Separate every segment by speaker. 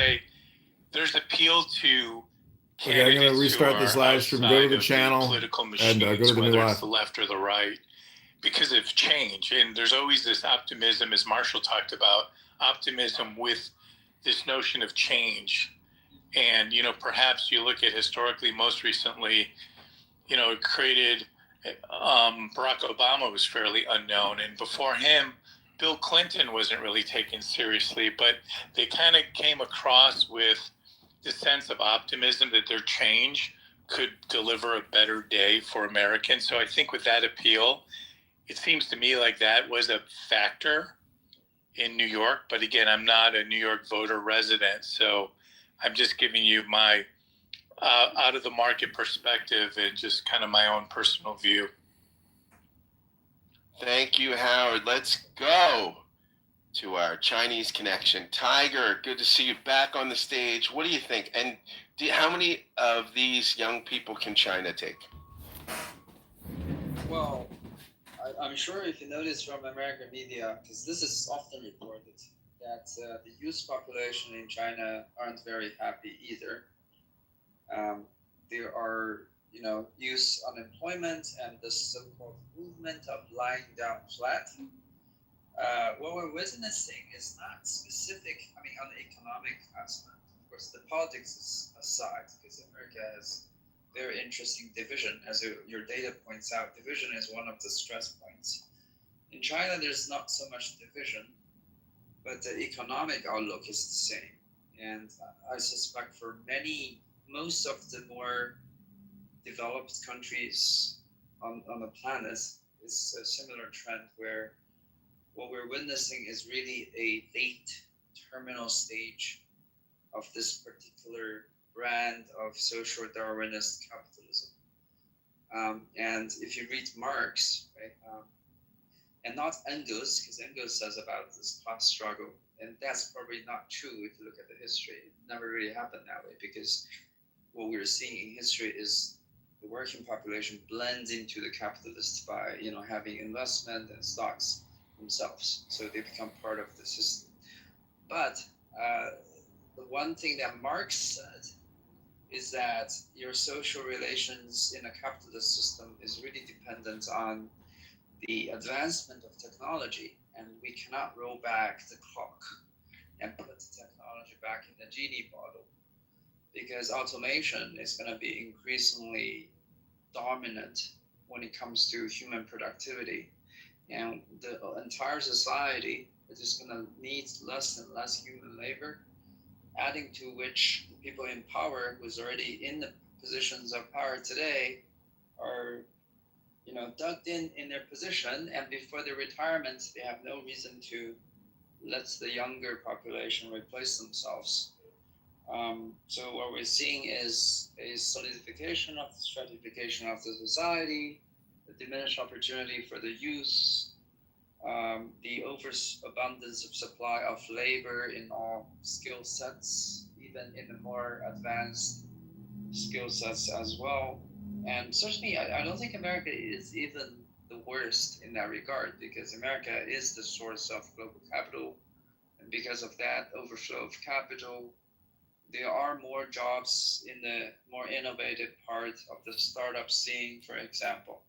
Speaker 1: say there's appeal to
Speaker 2: Okay, I'm going to
Speaker 1: candidates
Speaker 2: restart
Speaker 1: who
Speaker 2: this
Speaker 1: are
Speaker 2: live stream. Go to
Speaker 1: outside
Speaker 2: the
Speaker 1: of
Speaker 2: channel
Speaker 1: political
Speaker 2: and
Speaker 1: machines,
Speaker 2: go to the new
Speaker 1: whether
Speaker 2: live.
Speaker 1: it's the left or the right, because of change. And there's always this optimism, as Marshall talked about, optimism with this notion of change. And, you know, perhaps you look at historically, most recently, you know, it created Barack Obama was fairly unknown. And before him, Bill Clinton wasn't really taken seriously, but they kind of came across with the sense of optimism that their change could deliver a better day for Americans. So I think with that appeal, it seems to me like that was a factor in New York. But again, I'm not a New York voter resident, so I'm just giving you my out of the market perspective and just kind of my own personal view.
Speaker 3: Thank you, Howard. Let's go to our Chinese connection. Tiger, good to see you back on the stage. What do you think? And how many of these young people can China take?
Speaker 4: Well, I'm sure if you notice from American media, because this is often reported, that the youth population in China aren't very happy either. There are, youth unemployment and the so-called movement of lying down flat. What we're witnessing is not specific, on the economic aspect. Of course, the politics is aside, because America has very interesting division. As your data points out, division is one of the stress points. In China, there's not so much division, but the economic outlook is the same. And I suspect for most of the more developed countries on the planet, is a similar trend where what we're witnessing is really a late terminal stage of this particular brand of social Darwinist capitalism. And if you read Marx, right, and not Engels, because Engels says about this class struggle, and that's probably not true if you look at the history. It never really happened that way, because what we're seeing in history is the working population blends into the capitalists by having investment and stocks themselves, so they become part of the system. But the one thing that Marx said is that your social relations in a capitalist system is really dependent on the advancement of technology, and we cannot roll back the clock and put the technology back in the genie bottle, because automation is going to be increasingly dominant when it comes to human productivity, and the entire society is just going to need less and less human labor, adding to which the people in power who's already in the positions of power today are dug in their position, and before their retirement they have no reason to let the younger population replace themselves. So what we're seeing is a solidification of the stratification of the society, the diminished opportunity for the youth, the overabundance of supply of labor in all skill sets, even in the more advanced skill sets as well. And certainly, I don't think America is even the worst in that regard, because America is the source of global capital. And because of that overflow of capital, there are more jobs in the more innovative part of the startup scene, for example.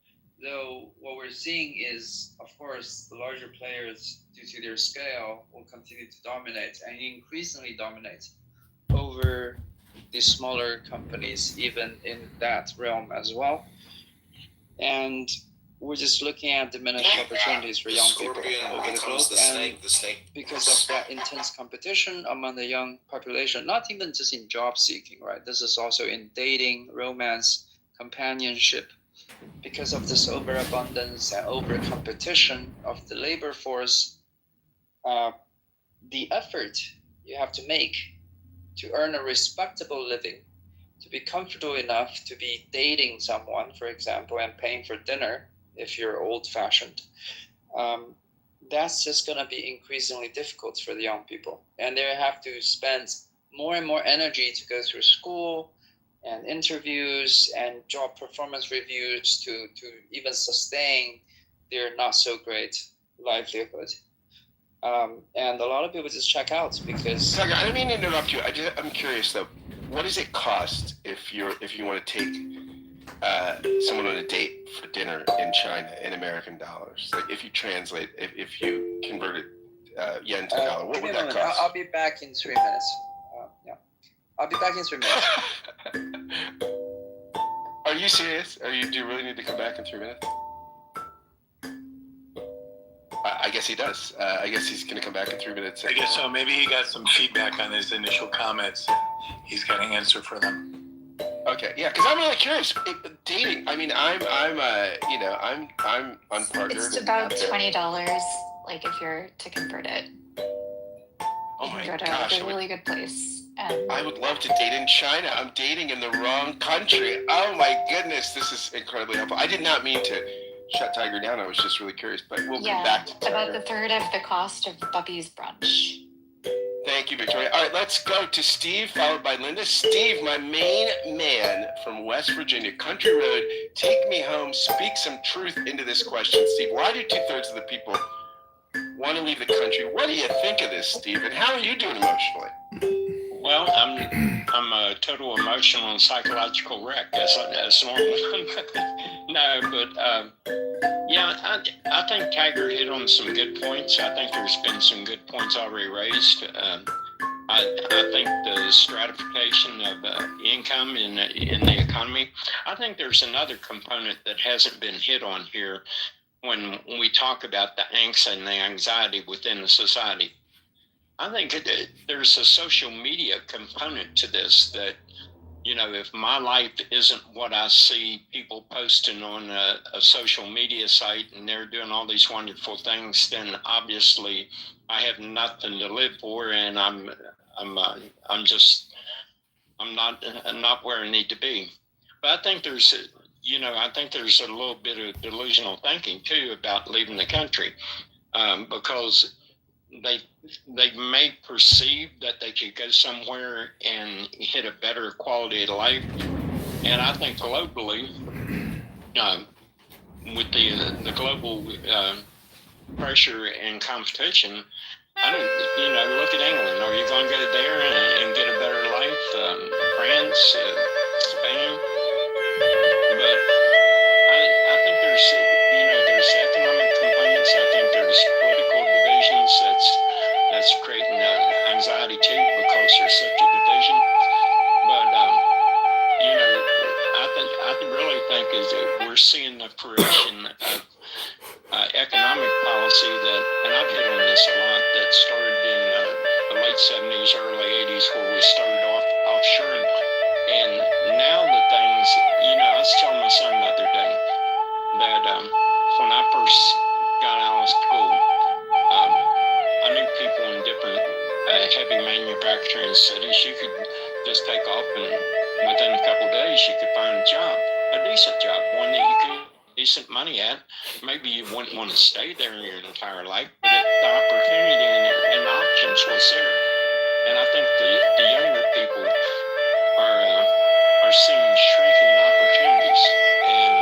Speaker 4: Though what we're seeing is, of course, the larger players, due to their scale, will continue to dominate and increasingly dominate over the smaller companies, even in that realm as well. And we're just looking at diminished opportunities for young people over the globe. And because of that intense competition among the young population, not even just in job seeking, right? This is also in dating, romance, companionship. Because of this overabundance and over competition of the labor force, the effort you have to make to earn a respectable living, to be comfortable enough to be dating someone, for example, and paying for dinner if you're old-fashioned, that's just going to be increasingly difficult for the young people. And they have to spend more and more energy to go through school and interviews and job performance reviews to even sustain their not so great livelihood. And a lot of people just check out because.
Speaker 3: Tiger, I don't mean to interrupt you. I'm curious though. What does it cost if you want to take someone on a date for dinner in China in American dollars? Like if you translate, if you convert it yen to dollar, what would that cost?
Speaker 4: I'll be back in 3 minutes. Yeah, I'll be back in 3 minutes.
Speaker 3: Are you serious? Do you really need to come back in 3 minutes? I guess he does. I guess he's going to come back in 3 minutes.
Speaker 1: I guess so. Maybe he got some feedback on his initial comments. He's got an answer for them.
Speaker 3: Okay, yeah, because I'm really curious. Dating. I mean, I'm unpartnered.
Speaker 2: It's about $20, like if you're to convert it.
Speaker 3: Oh my
Speaker 2: go to
Speaker 3: gosh!
Speaker 2: a really good place. And
Speaker 3: I would love to date in China. I'm dating in the wrong country. Oh my goodness, this is incredibly helpful. I did not mean to shut Tiger down. I was just really curious, but we'll come back to Tiger.
Speaker 2: About the third of the cost of Bubby's brunch.
Speaker 3: Thank you, Victoria. All right, let's go to Steve, followed by Linda. Steve, my main man from West Virginia, Country Road, take me home. Speak some truth into this question, Steve. Why do 2/3 of the people want to leave the country? What do you think of this, Steve? And how are you doing emotionally?
Speaker 5: Well, I'm a total emotional and psychological wreck. That's normal. No, but yeah, I think Tiger hit on some good points. I think there's been some good points already raised. I think the stratification of income in the economy. I think there's another component that hasn't been hit on here when we talk about the angst and the anxiety within the society. I think there's a social media component to this that, if my life isn't what I see people posting on a social media site and they're doing all these wonderful things, then obviously I have nothing to live for, and I'm not where I need to be. But I think there's a little bit of delusional thinking too about leaving the country, because they may perceive that they could go somewhere and hit a better quality of life. And I think globally, with the global pressure and competition, look at England. Are you going to go there and get a better life? France, Spain. But I think there's economic components. I think there's political divisions that's creating anxiety too, because there's such a division. But I really think is that we're seeing the fruition of economic policy and I've hit on this a lot, that started in the late 70s, early 80s, where we started offshoring. And now the things, I was telling my son the other day that when I first got out of school, I knew people in different heavy manufacturing cities. You could just take off and within a couple of days you could find a job, a decent job, one that you could decent money at. Maybe you wouldn't want to stay there your entire life, but the opportunity and the options was there. And I think the younger people are seeing shrinking opportunities, and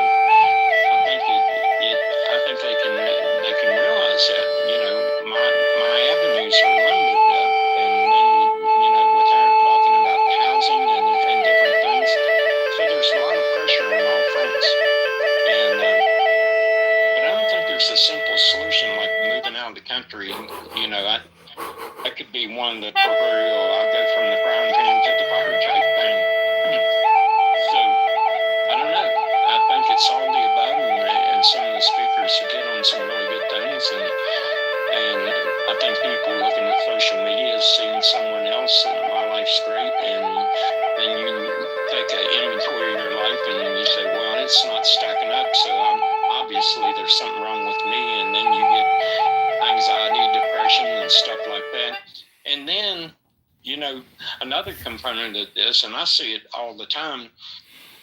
Speaker 5: I think they can realize that my avenues are limited, and then with her talking about the housing and different things, so there's a lot of pressure on all fronts. And but I don't think there's a simple solution like moving out of the country. That could be one that proverbial I'll go from the frying pan to the fire type thing. So I don't know. I think it's all the above, and some of the speakers have hit on some really good things, and I think people looking at social media, seeing someone else, and my life's great, and then you take an inventory of your life and you say, well, it's not stacking up, so obviously there's something wrong with me, and then you get anxiety, depression, and stuff like that. And then, another component of this, and I see it all the time,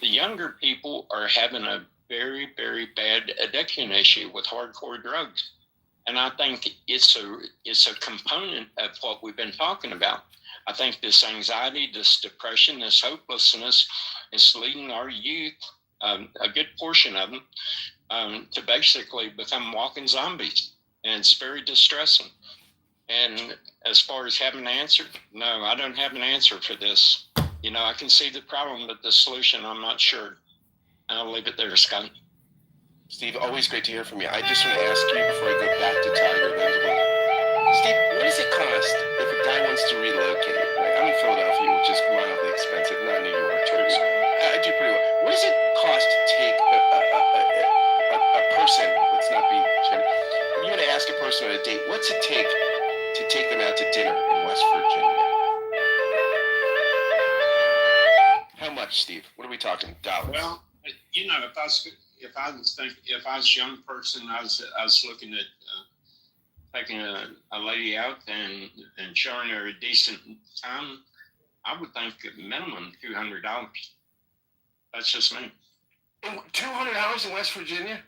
Speaker 5: the younger people are having a very, very bad addiction issue with hardcore drugs. And I think it's a component of what we've been talking about. I think this anxiety, this depression, this hopelessness is leading our youth, a good portion of them, to basically become walking zombies. And it's very distressing. And as far as having an answer, no, I don't have an answer for this. You know, I can see the problem, but the solution, I'm not sure. I'll leave it there, Scott.
Speaker 3: Steve, always great to hear from you. I just want to ask you before I go back to Tiger, Steve, what does it cost if a guy wants to relocate? Right? I'm in Philadelphia, which is mildly expensive, not New York, too. So I do pretty well. What does it cost to take a person, let's not be generous, if you were to ask a person on a date, what's it take to take them out to dinner in West Virginia? How much, Steve? What are we talking? Dollars?
Speaker 5: Well, you know, if I was a young person, I was looking at taking a lady out and showing her a decent time, I would think at minimum $200. That's just me.
Speaker 3: $200 in West Virginia?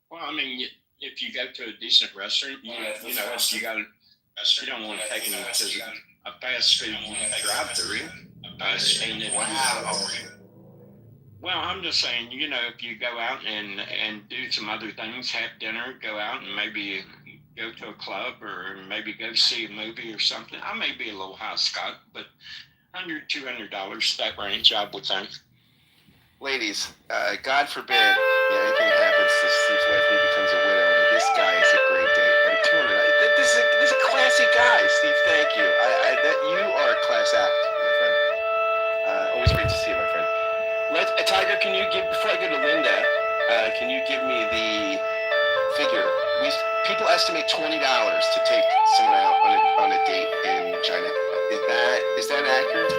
Speaker 5: Well, I mean, if you go to a decent restaurant, you know, if you got a restaurant, you don't want to take them to a fast food drive-through.
Speaker 3: Wow.
Speaker 5: Well, I'm just saying, you know, if you go out and do some other things, have dinner, go out and maybe go to a club or maybe go see a movie or something. I may be a little high, Scott, but $100, $200, that range, I would think.
Speaker 3: Ladies, God forbid anything happens to Steve's wife and he becomes a widower. This guy is a great date. And $200. This is a classy guy, Steve. Thank you. You are a class act, my friend. Always great to see you, my friend. Tiger, can you before I go to Linda, can you give me the figure? People estimate $20 to take someone out on a date in China. Is that accurate?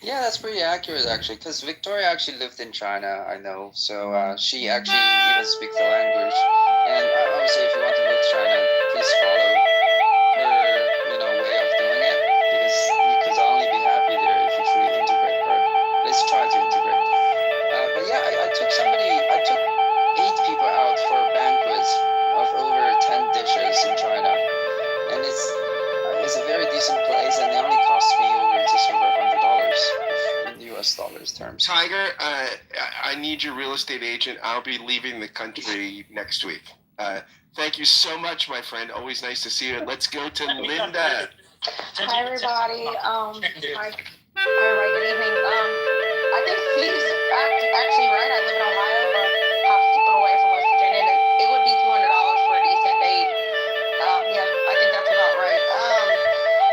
Speaker 4: Yeah, that's pretty accurate actually, because Victoria actually lived in China, I know. So she actually even speaks the language. And obviously, if you want to move to China, please follow her, way of doing it, because you could only be happy there if you truly integrate, or at least try to integrate. But yeah, I took 8 people out for banquets of over 10 dishes in China, and it's a very decent place, and they only cost me just over $100 in US dollars terms.
Speaker 3: Tiger, I need your real estate agent. I'll be leaving the country next week. Thank you so much, my friend. Always nice to see you. Let's go to Linda.
Speaker 2: Hi, everybody. Hi, good evening. I think Steve's actually right. I live in Ohio, or half a bit away from West Virginia, and it would be $200 for a decent date. Yeah, I think that's about right.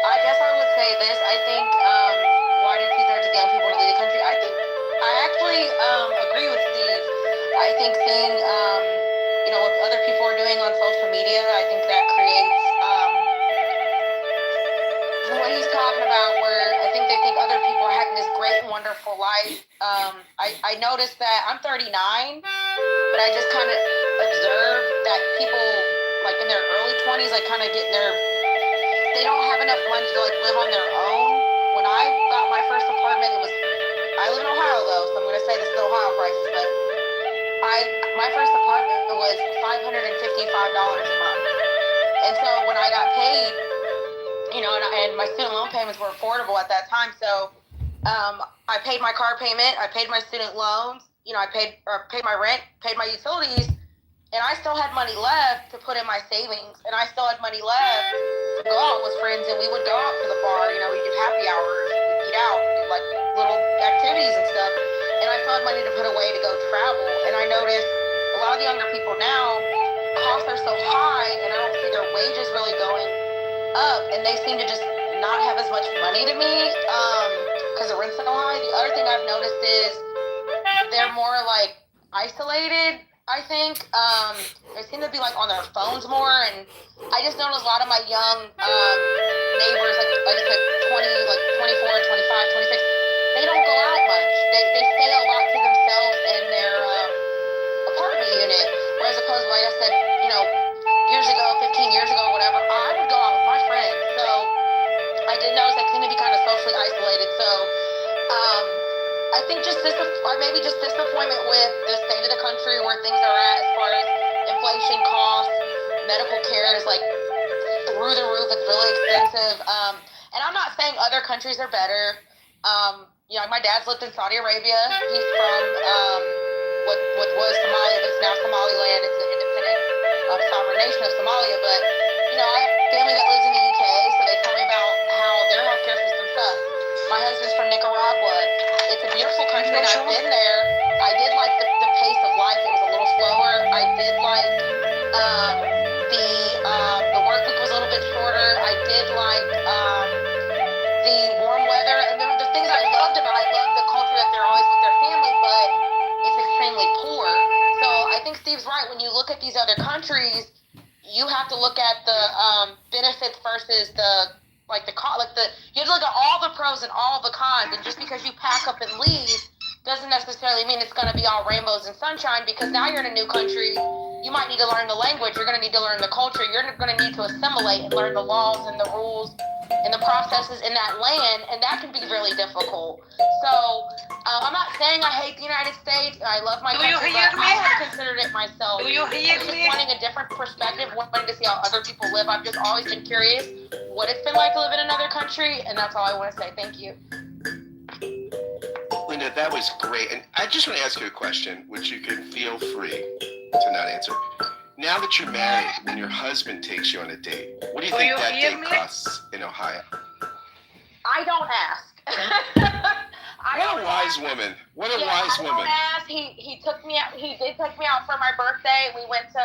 Speaker 2: I guess I would say this. I think why do 2/3 of young people want to leave the country? I actually agree with Steve. I think seeing what other people are doing on social media, I think that creates what he's talking about, where I think they think other people are having this great and wonderful life. I noticed that I'm 39, but I just kind of observed that people like in their early 20s, like kind of they don't have enough money to like live on their own. When I got my first apartment, I live in Ohio though, so I'm going to say this is Ohio prices, but my first apartment was $555 a month. And so when I got paid, and my student loan payments were affordable at that time. So I paid my car payment, I paid my student loans, I paid my rent, paid my utilities, and I still had money left to put in my savings, and I still had money left to go out with friends, and we would go out to the bar, we'd do happy hours, we'd eat out, do like little activities and stuff, and I still had money to put away to go travel. And I noticed a lot of the younger people now, costs are so high, and I don't see their wages really going up, and they seem to just not have as much money to me because the rent's so high. The other thing I've noticed is they're more like isolated, I think. They seem to be like on their phones more, and I just noticed a lot of my young neighbors, like I said, 20, like 24, 25, 26, they don't go out much. They stay a lot to themselves in their apartment unit, whereas opposed to, like I said, years ago, 15 years ago, whatever, I would go out with my friends. So I did notice they seem to be kind of socially isolated. So I think maybe just disappointment with the state of the country, where things are at as far as inflation, costs, medical care is like through the roof. It's really expensive. And I'm not saying other countries are better. My dad's lived in Saudi Arabia. He's from what was Somalia, but it's now Somaliland. It's an independent sovereign nation of Somalia. But I have family that lives in the UK, so they tell me about how their healthcare system sucks. My husband's from Nicaragua. It's a beautiful country, and I've been there. I did like the pace of life. It was a little slower. I did like um, the work week was a little bit shorter. I did like the warm weather, and there were the things I loved about it. I loved the culture that they're always with their family, but it's extremely poor. So I think Steve's right. When you look at these other countries, you have to look at the benefits versus the you have to look at all the pros and all the cons. And just because you pack up and leave doesn't necessarily mean it's going to be all rainbows and sunshine, because now you're in a new country. You might need to learn the language. You're going to need to learn the culture. You're going to need to assimilate and learn the laws and the rules and the processes in that land, and that can be really difficult. So I'm not saying I hate the United States. I love my country, but I have considered it myself.
Speaker 6: Do you hear
Speaker 2: Just
Speaker 6: me?
Speaker 2: wanting a different perspective, wanting to see how other people live. I've just always been curious what it's been like to live in another country, and that's all I want to say. Thank you.
Speaker 3: Linda, that was great. And I just want to ask you a question, which you can feel free to not answer. Now that you're married and your husband takes you on a date, what do you think that date costs in Ohio?
Speaker 2: I don't ask.
Speaker 3: What a wise woman. What a wise woman.
Speaker 2: I don't ask. He took me out. He did take me out for my birthday. We went to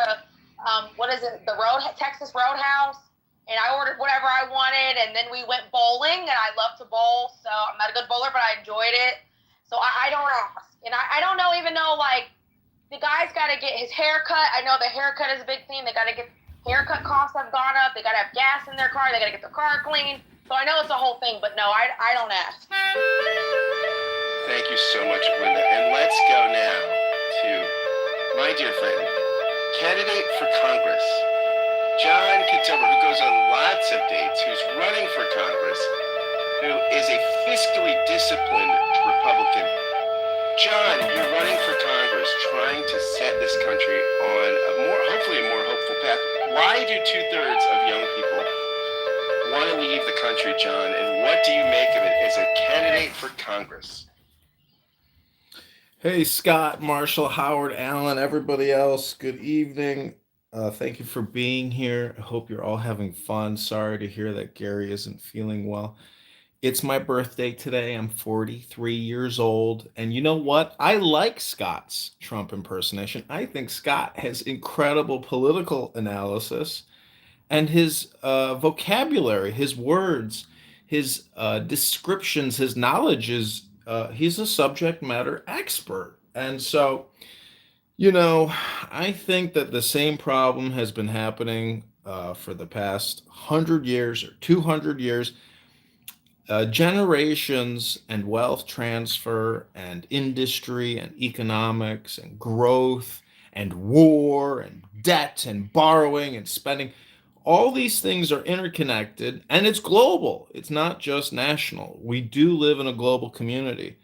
Speaker 2: the Texas Roadhouse, and I ordered whatever I wanted, and then we went bowling, and I love to bowl, so I'm not a good bowler, but I enjoyed it. So I don't ask. And I don't even know, like, the guy's got to get his hair cut. I know the haircut is a big thing. They got to get haircut costs have gone up. They got to have gas in their car. They got to get their car clean. So I know it's a whole thing, but no, I don't ask.
Speaker 3: Thank you so much, Linda. And let's go now to my dear friend, candidate for Congress, John Kitover, who goes on lots of dates, who's running for Congress, who is a fiscally disciplined Republican. John, you're running for Congress, trying to set this country on hopefully a more hopeful path. Why do 2/3 of young people want to leave the country, John, and what do you make of it as a candidate for Congress?
Speaker 7: Hey, Scott, Marshall, Howard, Allen, everybody else, good evening. Thank you for being here. I hope you're all having fun. Sorry to hear that Gary isn't feeling well. It's my birthday today. I'm 43 years old. And you know what? I like Scott's Trump impersonation. I think Scott has incredible political analysis, and his vocabulary, his words, his descriptions, his knowledge is, he's a subject matter expert. And so, I think that the same problem has been happening for the past 100 years or 200 years. Generations and wealth transfer and industry and economics and growth and war and debt and borrowing and spending. All these things are interconnected, and it's global. It's not just national. We do live in a global community.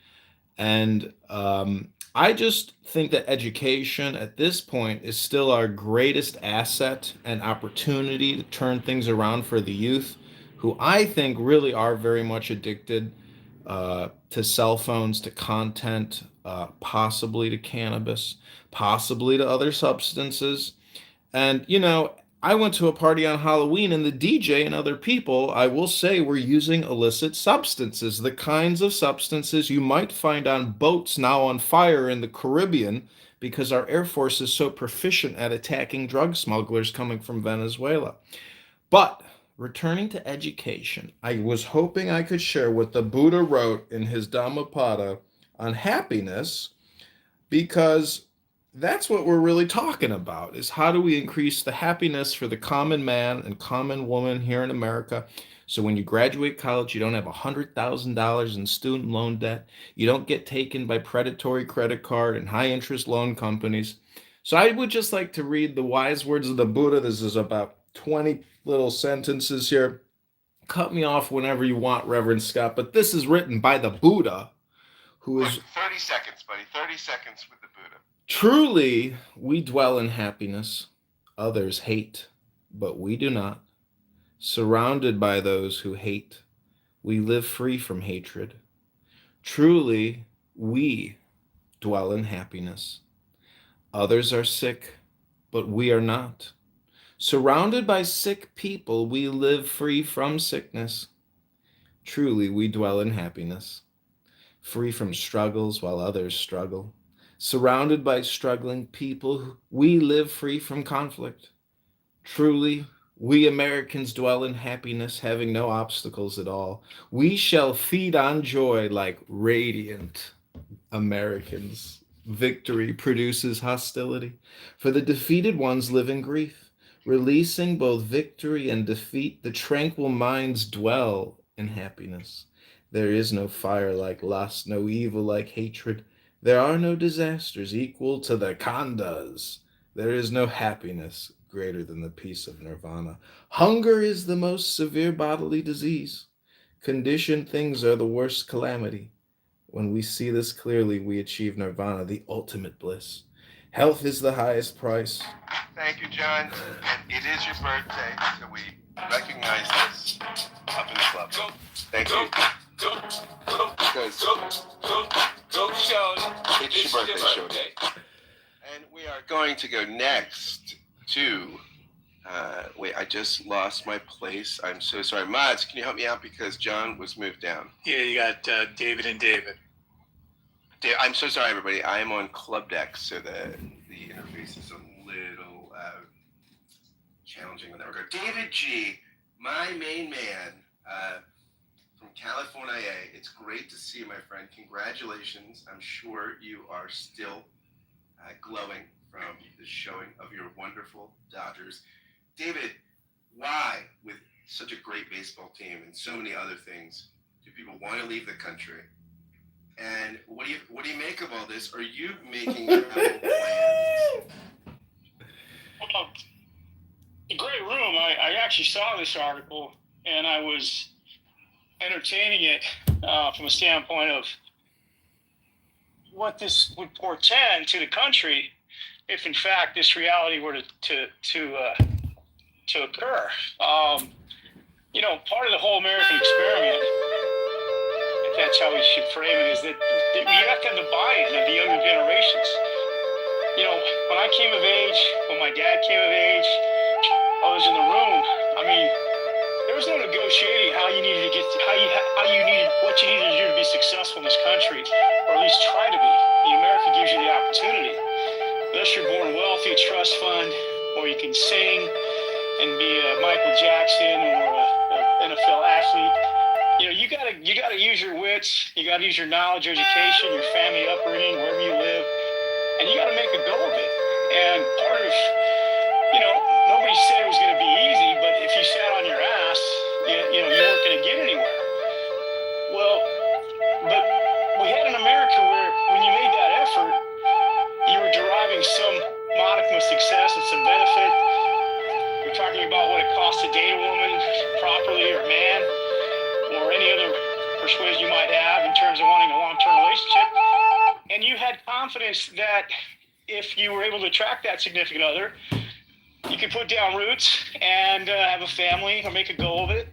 Speaker 7: And I just think that education at this point is still our greatest asset and opportunity to turn things around for the youth, who I think really are very much addicted to cell phones, to content, possibly to cannabis, possibly to other substances. And, I went to a party on Halloween, and the DJ and other people, I will say, were using illicit substances, the kinds of substances you might find on boats now on fire in the Caribbean, because our Air Force is so proficient at attacking drug smugglers coming from Venezuela. But returning to education, I was hoping I could share what the Buddha wrote in his Dhammapada on happiness, because that's what we're really talking about, is how do we increase the happiness for the common man and common woman here in America, so when you graduate college, you don't have $100,000 in student loan debt, you don't get taken by predatory credit card and high interest loan companies. So I would just like to read the wise words of the Buddha. This is about 20 little sentences here. Cut me off whenever you want, Reverend Scott, but this is written by the Buddha, who is...
Speaker 3: 30 seconds, buddy. 30 seconds with the Buddha.
Speaker 7: Truly, we dwell in happiness. Others hate, but we do not. Surrounded by those who hate, we live free from hatred. Truly, we dwell in happiness. Others are sick, but we are not. Surrounded by sick people, we live free from sickness. Truly, we dwell in happiness, free from struggles while others struggle. Surrounded by struggling people, we live free from conflict. Truly, we Americans dwell in happiness, having no obstacles at all. We shall feed on joy like radiant Americans. Victory produces hostility, for the defeated ones live in grief. Releasing both victory and defeat, the tranquil minds dwell in happiness. There is no fire like lust, no evil like hatred. There are no disasters equal to the khandhas. There is no happiness greater than the peace of nirvana. Hunger is the most severe bodily disease. Conditioned things are the worst calamity. When we see this clearly, we achieve nirvana, the ultimate bliss. Health is the highest price.
Speaker 3: Thank you, John. And it is your birthday, so we recognize this up in the club. Thank you. Because it's your birthday show day. And we are going to go next to, wait, I just lost my place. I'm so sorry. Mods, can you help me out because John was moved down?
Speaker 1: Yeah, you got David and David.
Speaker 3: I'm so sorry, everybody. I am on Club Deck, so the interface is a little challenging in that regard. David G, my main man from California. It's great to see you, my friend. Congratulations. I'm sure you are still glowing from the showing of your wonderful Dodgers. David, why, with such a great baseball team and so many other things, do people want to leave the country? And what do you make of all this? Are you making your own plans?
Speaker 5: Well, a great room. I actually saw this article and I was entertaining it from a standpoint of what this would portend to the country if, in fact, this reality were to occur. Part of the whole American experiment, if that's how we should frame it, is that you have to have the buy-in of the younger generations. When I came of age, when my dad came of age, others in the room, there was no negotiating what you needed to do to be successful in this country, or at least try to be. America gives you the opportunity. Unless you're born wealthy, trust fund, or you can sing and be a Michael Jackson or an NFL athlete. You gotta use your wits. You gotta use your knowledge, education, your family upbringing, wherever you live, and you gotta make a go of it. And part of, nobody said it was gonna be easy, but if you sat on your ass, you weren't gonna get anywhere. Well, but we had an America where when you made that effort, you were deriving some modicum of success and some benefit. You're talking about what it costs to date a woman properly, or a man, or any other persuasion you might have in terms of wanting a long-term relationship. And you had confidence that if you were able to attract that significant other, you could put down roots and have a family or make a go of it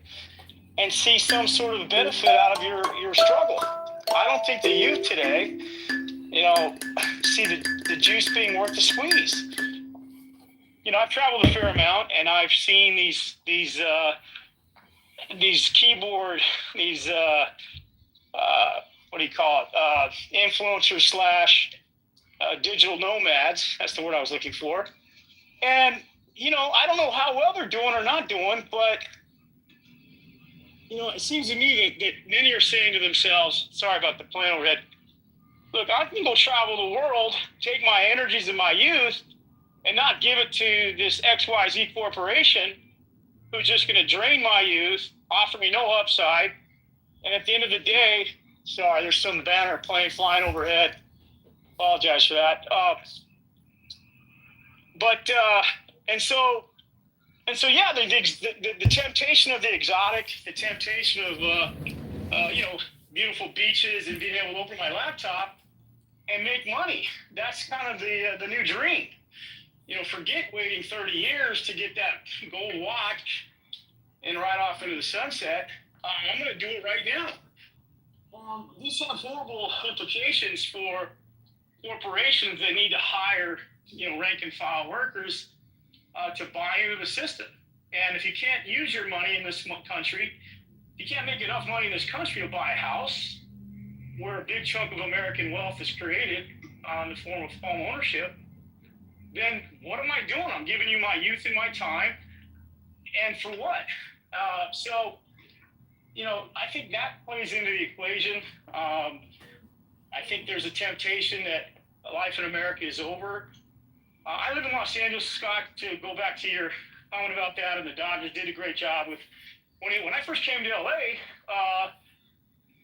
Speaker 5: and see some sort of benefit out of your struggle. I don't think the youth today, see the juice being worth the squeeze. I've traveled a fair amount and I've seen these keyboard, influencers / digital nomads. That's the word I was looking for. And, I don't know how well they're doing or not doing, but, it seems to me that many are saying to themselves, sorry about the plane overhead, look, I can go travel the world, take my energies and my youth, and not give it to this XYZ corporation who's just going to drain my youth, offer me no upside, and at the end of the day, sorry, there's some banner plane flying overhead. Apologize for that. The temptation of the exotic, the temptation of beautiful beaches and being able to open my laptop and make money. That's kind of the new dream. Forget waiting 30 years to get that gold watch and ride off into the sunset. I'm going to do it right now. These have horrible implications for corporations that need to hire, rank and file workers
Speaker 6: to buy into the system. And if you can't use your money in this country, you can't make enough money in this country to buy a house where a big chunk of American wealth is created in the form of home ownership, then what am I doing? I'm giving you my youth and my time, and for what? So, I think that plays into the equation. I think there's a temptation that life in America is over. I live in Los Angeles, Scott, to go back to your comment about that, and the Dodgers did a great job with, when I first came to LA,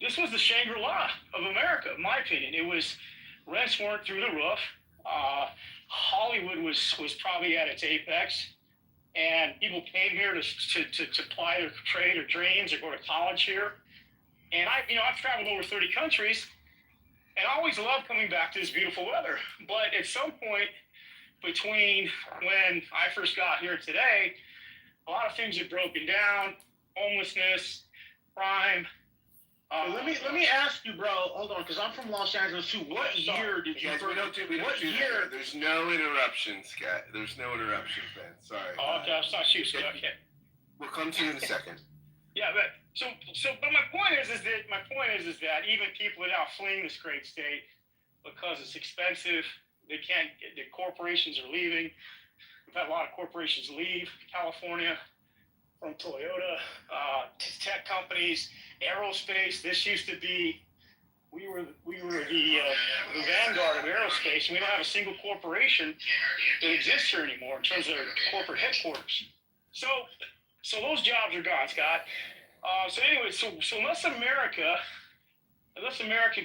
Speaker 6: this was the Shangri-La of America, in my opinion. It was, rents weren't through the roof. Hollywood was probably at its apex, and people came here to ply their trade or dreams or go to college here. And I've traveled over 30 countries, and I always loved coming back to this beautiful weather. But at some point between when I first got here today, a lot of things have broken down: homelessness, crime.
Speaker 8: Let me ask you, bro. Hold on, because I'm from Los Angeles too. What year did you?
Speaker 3: Guys, we don't do that. There's no interruptions, Scott. There's no interruptions, man. Sorry.
Speaker 6: Oh, okay, I thought you, Scott. Okay.
Speaker 3: We'll come to you in a second.
Speaker 6: Yeah, but but my point is that even people are now fleeing this great state because it's expensive. They can't. The corporations are leaving. We've had a lot of corporations leave California, from Toyota, tech companies, aerospace. This used to be, we were the vanguard of aerospace, and we don't have a single corporation that exists here anymore in terms of corporate headquarters. So those jobs are gone, Scott. So anyway, so unless America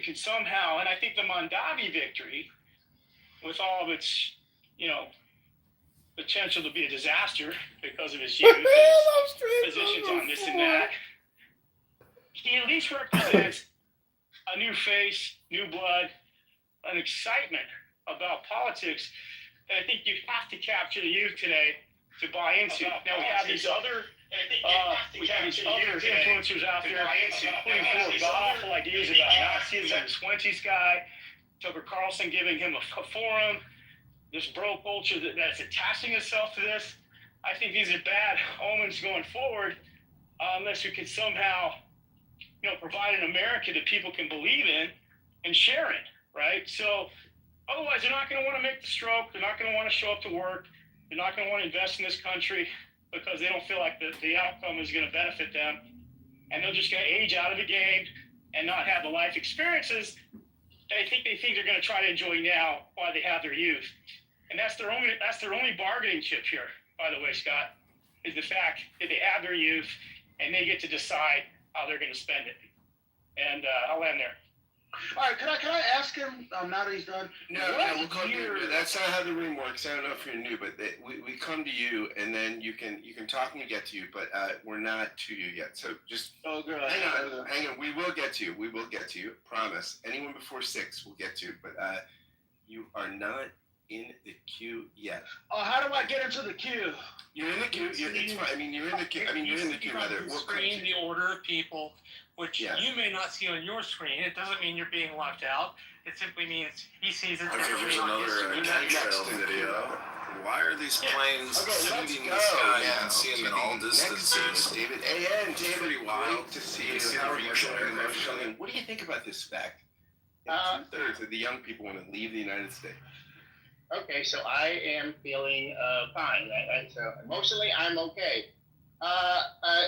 Speaker 6: can somehow, and I think the Mondavi victory, with all of its, potential to be a disaster because of his youth, his positions on this and that, he at least represents a new face, new blood, an excitement about politics that I think you have to capture the youth today to buy into. Now we have these other influencers out there putting forward god-awful ideas about Nazism. This Wendy's guy, Tucker Carlson, giving him a forum. This bro culture that's attaching itself to this. I think these are bad omens going forward, unless we can somehow, provide an America that people can believe in and share in, right? So otherwise, they're not going to want to make the stroke. They're not going to want to show up to work. They're not going to want to invest in this country because they don't feel like the outcome is going to benefit them. And they're just going to age out of the game and not have the life experiences that they think they're going to try to enjoy now while they have their youth. And that's their only bargaining chip here, by the way, Scott, is the fact that they have their youth and they get to decide how they're going to spend it. And I'll end there.
Speaker 8: All right, can I ask him now that he's done?
Speaker 3: No, we'll come to you. That's not how the room works. I don't know if you're new, but we come to you, and then you can talk and we get to you, but we're not to you yet. So just hang on. We will get to you. We will get to you. Promise. Anyone before 6, we'll get to you. But you are not in the queue yet.
Speaker 8: Oh, how do I get into the queue?
Speaker 3: You're in the queue. It's fine. You're in the queue. You're in the queue. Rather,
Speaker 9: we'll screen the order of people, which you may not see on your screen. It doesn't mean you're being left out. It simply means he sees it.
Speaker 10: Okay, here's another next video. Why are these planes shooting the sky? You can see them in all distances.
Speaker 3: David, David,
Speaker 10: pretty wild
Speaker 3: to see you. How are you showing emotionally? What do you think about this fact? 2/3 of the young people want to leave the United States.
Speaker 11: Okay, so I am feeling fine, right? So emotionally, I'm okay.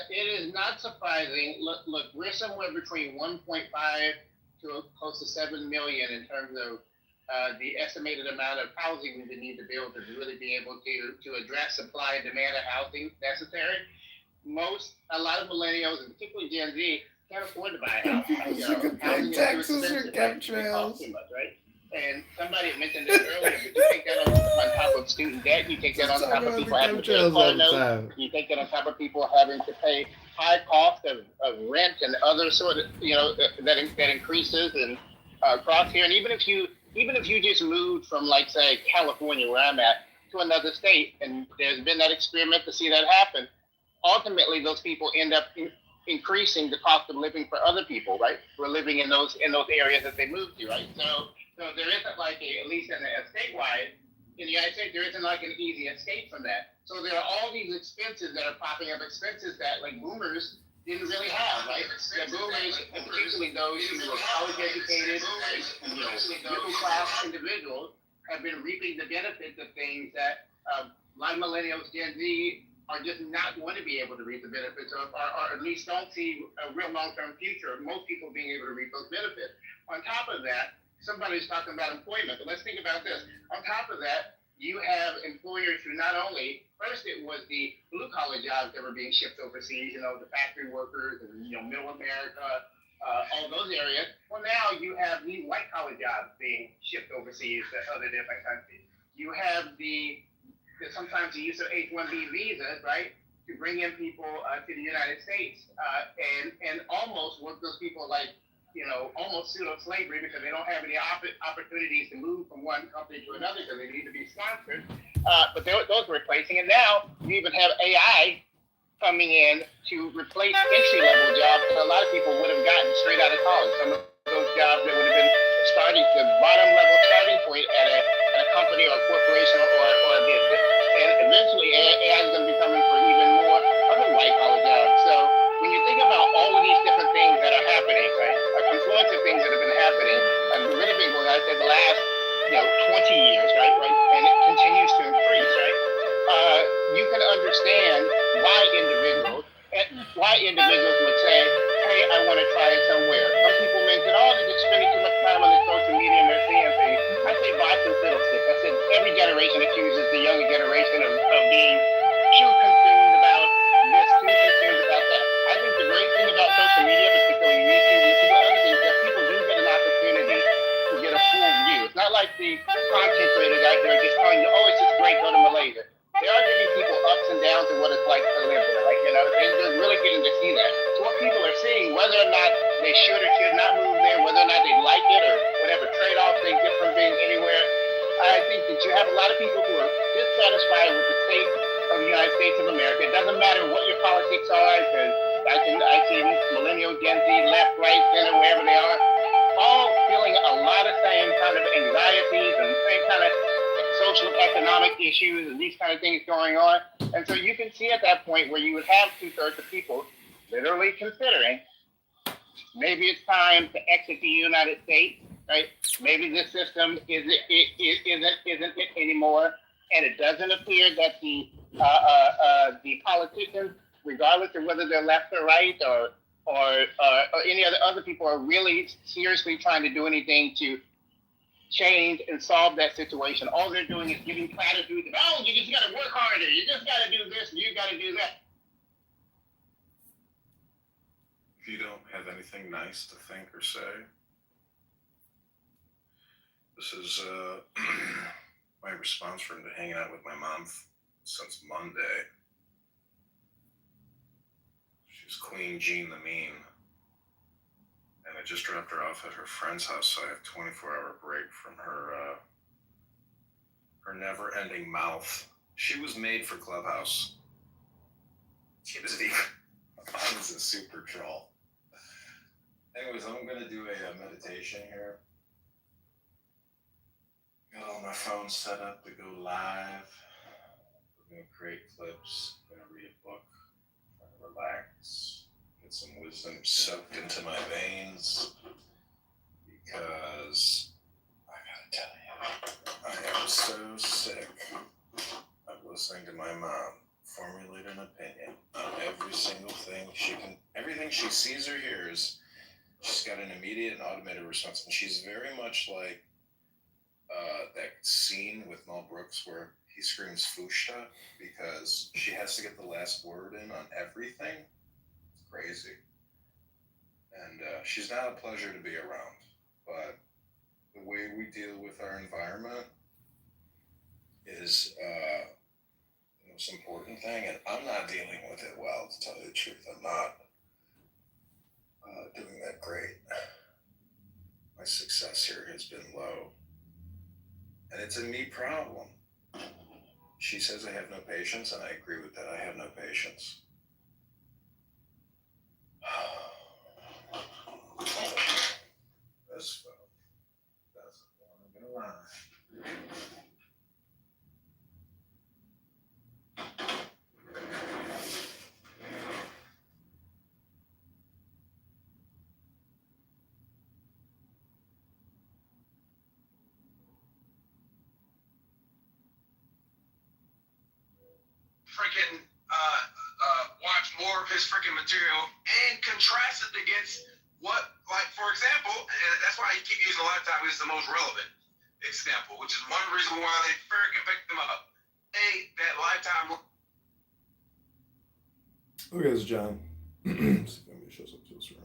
Speaker 11: It is not surprising. Look, we're somewhere between 1.5 to close to 7 million in terms of the estimated amount of housing we need to build to really be able to address supply and demand of housing necessary. A lot of millennials, and particularly Gen Z, can't afford to buy a house.
Speaker 7: You can pay taxes or chemtrails.
Speaker 11: Too much, right? And somebody mentioned this earlier, but you take that on top of student debt, you take that on top of people having to pay car notes, you take that on top of people having to pay high cost of rent and other sort of, that increases and across here. And even if you just moved from, like, say, California, where I'm at, to another state, and there's been that experiment to see that happen, ultimately those people end up increasing the cost of living for other people, right? Who are living in those areas that they moved to, right? So there isn't, like, at least in a statewide, in the United States, there isn't like an easy escape from that. So there are all these expenses that are popping up, expenses that like boomers didn't really have, right? The boomers, and particularly those who were college educated, middle class individuals, have been reaping the benefits of things that like millennials, Gen Z, are just not going to be able to reap the benefits of, or at least don't see a real long-term future of most people being able to reap those benefits. On top of that, somebody's talking about employment, but let's think about this. On top of that, you have employers who not only, first it was the blue collar jobs that were being shipped overseas, the factory workers and, middle America, all those areas. Well, now you have the white collar jobs being shipped overseas to other different countries. You have sometimes the use of H-1B visas, right, to bring in people to the United States and almost work those people like, almost pseudo-slavery because they don't have any opportunities to move from one company to another because they need to be sponsored. But those were replacing. And now you even have AI coming in to replace entry-level jobs that a lot of people would have gotten straight out of college. Some of those jobs that would have been starting the bottom-level starting point at a company or a corporation or a business. And eventually AI is going to be coming for even more other white-collar jobs. So when you think about all of these different things that are happening, right, a confluence of things that have been happening, and really been going on, I'd say the last 20 years, right, and it continues to increase, right? You can understand why individuals would say, hey, I want to try it somewhere. Some people mention, oh, they're just spending too much time on the social media and they're seeing things. I say buy some fiddlesticks. I said every generation accuses the younger generation of being too consumed about this, too consumed about that. I think the great thing about social media, particularly YouTube and other things, is that people do get an opportunity to get a full view. It's not like the content creators out there just telling you, oh, it's just great, go to Malaysia. They are giving people ups and downs of what it's like to live there. They're really getting to see that. So what people are seeing, whether or not they should or should not move there, whether or not they like it or whatever trade-offs they get from being anywhere, I think that you have a lot of people who are dissatisfied with the state of the United States of America. It doesn't matter what your politics are, because I see millennial, Gen Z, left, right, center, wherever they are, all feeling a lot of same kind of anxieties and same kind of social economic issues and these kind of things going on. And so you can see at that point where you would have 2/3 of people literally considering maybe it's time to exit the United States, right? Maybe this system isn't it anymore, and it doesn't appear that the politicians, regardless of whether they're left or right or any other people, are really seriously trying to do anything to change and solve that situation. All they're doing is giving platitudes. Oh, you just got to work harder. You just got to do this and you got to do that.
Speaker 10: If you don't have anything nice to think or say, this is my response for him to hanging out with my mom since Monday. She's Queen Jean the Mean. And I just dropped her off at her friend's house, so I have 24-hour break from her never-ending mouth. She was made for Clubhouse. She was I was a super troll. Anyways, I'm gonna do a meditation here. Got all my phone set up to go live. We're gonna create clips. I'm gonna read a book. Try to relax. Get some wisdom soaked into my veins. Because I gotta tell you, I am so sick of listening to my mom formulate an opinion on every single thing everything she sees or hears. She's got an immediate and automated response, and she's very much like that scene with Mel Brooks where he screams "Fushta" because she has to get the last word in on everything. It's crazy, and she's not a pleasure to be around. But the way we deal with our environment is the most important thing, and I'm not dealing with it well. To tell you the truth, I'm not doing that great. My success here has been low. And it's a me problem. She says I have no patience, and I agree with that. I have no patience. This phone doesn't want to go live.
Speaker 12: freaking watch more of his freaking material and contrast it against what, like, for example, and that's why I keep using Lifetime is the most relevant example, which is one reason why they freaking picked him up. That Lifetime.
Speaker 7: Okay, it's John. Let's see if anybody shows up to this room.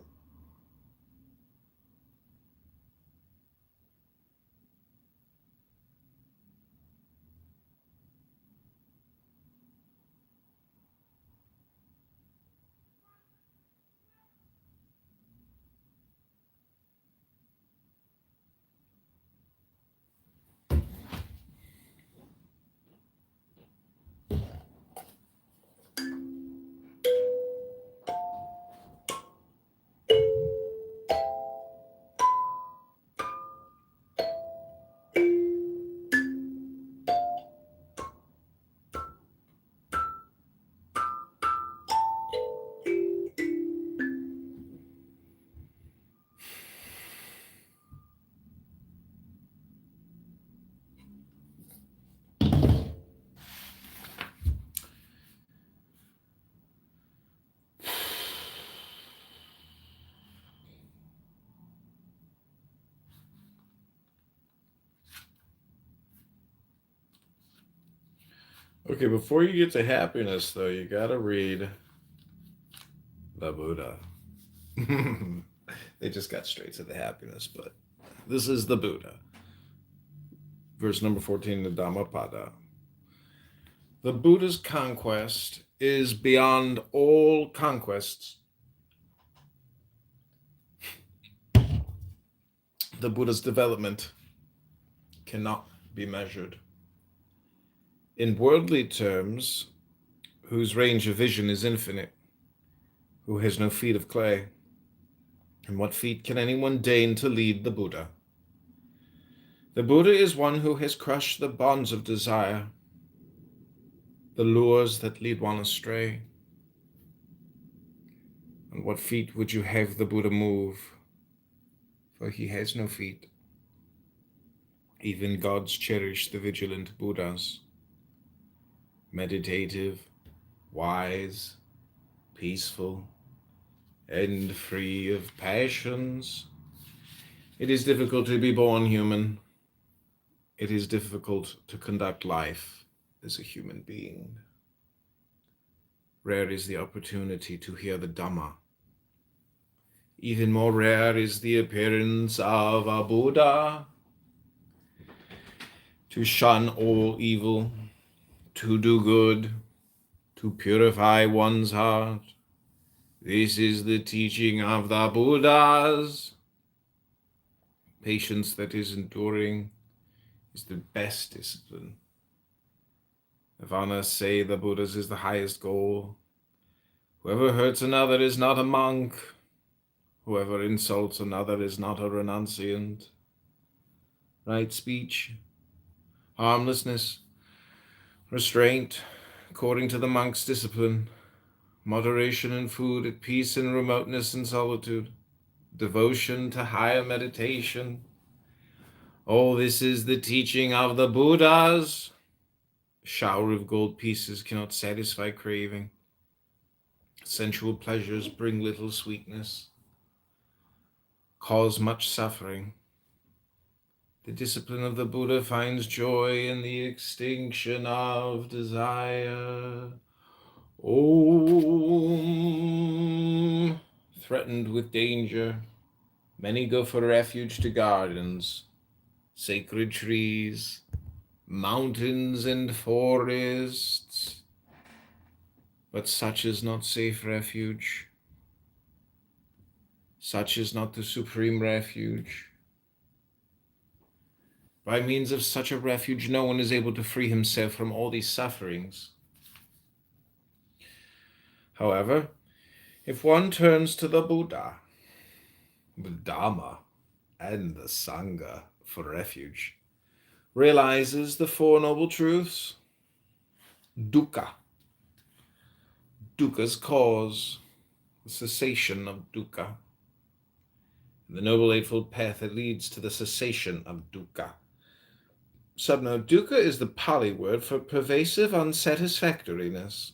Speaker 7: Okay, before you get to happiness, though, you gotta read the Buddha. They just got straight to the happiness, but this is the Buddha. Verse number 14, the Dhammapada. The Buddha's conquest is beyond all conquests. The Buddha's development cannot be measured. In worldly terms, whose range of vision is infinite, who has no feet of clay, and what feet can anyone deign to lead the Buddha? The Buddha is one who has crushed the bonds of desire, the lures that lead one astray. On what feet would you have the Buddha move? For he has no feet. Even gods cherish the vigilant Buddhas. Meditative, wise, peaceful, and free of passions. It is difficult to be born human. It is difficult to conduct life as a human being. Rare is the opportunity to hear the Dhamma. Even more rare is the appearance of a Buddha. To shun all evil, to do good, to purify one's heart. This is the teaching of the Buddhas. Patience that is enduring is the best discipline. Nirvana say the Buddhas is the highest goal. Whoever hurts another is not a monk. Whoever insults another is not a renunciant. Right speech, harmlessness, restraint, according to the monk's discipline, moderation in food, at peace in remoteness and solitude, devotion to higher meditation. All this is the teaching of the Buddhas. A shower of gold pieces cannot satisfy craving. Sensual pleasures bring little sweetness, cause much suffering. The discipline of the Buddha finds joy in the extinction of desire. Om. Threatened with danger, many go for refuge to gardens, sacred trees, mountains and forests. But such is not safe refuge. Such is not the supreme refuge. By means of such a refuge, no one is able to free himself from all these sufferings. However, if one turns to the Buddha, the Dhamma, and the Sangha for refuge, realizes the Four Noble Truths, dukkha, dukkha's cause, the cessation of dukkha, and the Noble Eightfold Path that leads to the cessation of dukkha, Subnote, dukkha is the Pali word for pervasive unsatisfactoriness,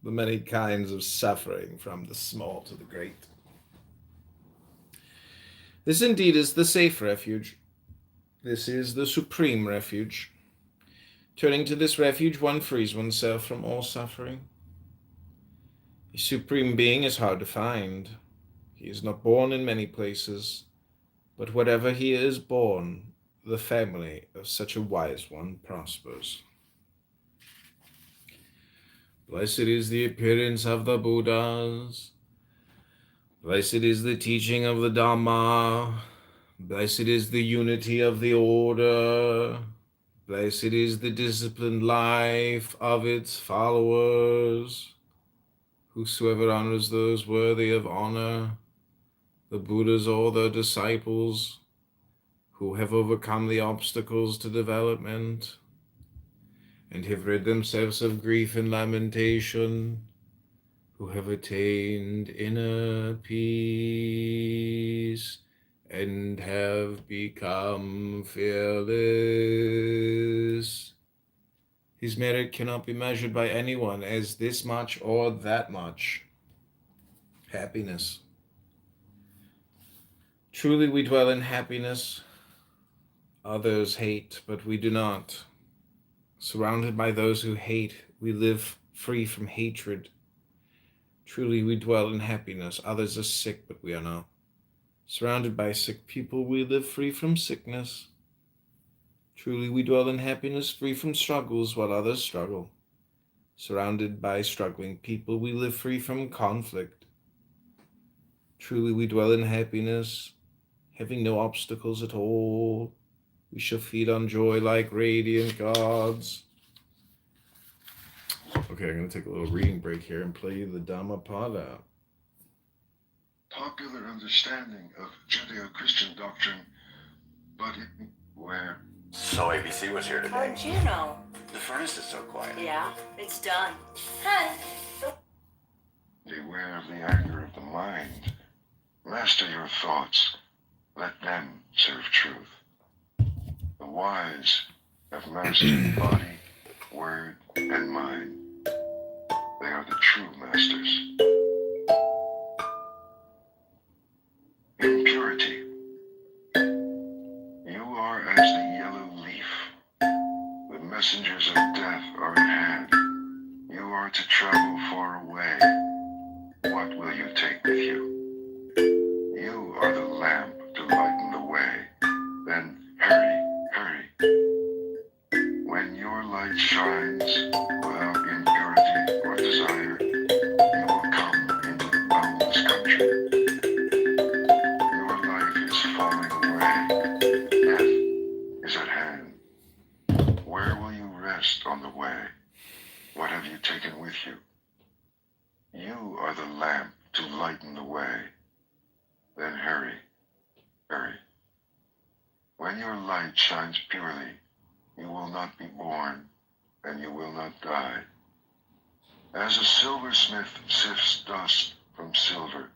Speaker 7: the many kinds of suffering from the small to the great. This indeed is the safe refuge. This is the supreme refuge. Turning to this refuge, one frees oneself from all suffering. A supreme being is hard to find. He is not born in many places, but wherever he is born, the family of such a wise one prospers. Blessed is the appearance of the Buddhas. Blessed is the teaching of the Dhamma. Blessed is the unity of the order. Blessed is the disciplined life of its followers. Whosoever honors those worthy of honor, the Buddhas or their disciples, who have overcome the obstacles to development, and have rid themselves of grief and lamentation, who have attained inner peace, and have become fearless. His merit cannot be measured by anyone as this much or that much. Happiness. Truly we dwell in happiness. Others hate, but we do not. Surrounded by those who hate, we live free from hatred. Truly we dwell in happiness. Others are sick, but we are not. Surrounded by sick people, we live free from sickness. Truly we dwell in happiness, free from struggles, while others struggle. Surrounded by struggling people, we live free from conflict. Truly we dwell in happiness, having no obstacles at all. We shall feed on joy like radiant gods. Okay, I'm going to take a little reading break here and play you the Dhammapada.
Speaker 13: Popular understanding of Judeo-Christian doctrine, but where...
Speaker 14: So ABC was here today.
Speaker 15: How'd you know?
Speaker 14: The furnace is so quiet.
Speaker 15: Yeah, it's done. Hi.
Speaker 13: Beware of the anger of the mind. Master your thoughts. Let them serve truth. The wise have mastered body, word, and mind. They are the true masters. Impurity. You are as the yellow leaf. The messengers of death are at hand. You are to travel far away. What will you take with you? You are the lamp to lighten the way. Then hurry, hurry. When your light shines without impurity or desire, you will come into the boundless country. Your life is falling away. Death is at hand. Where will you rest on the way? What have you taken with you? You are the lamp to lighten the way. Then hurry, hurry. When your light shines purely, you will not be born, and you will not die. As a silversmith sifts dust from silver,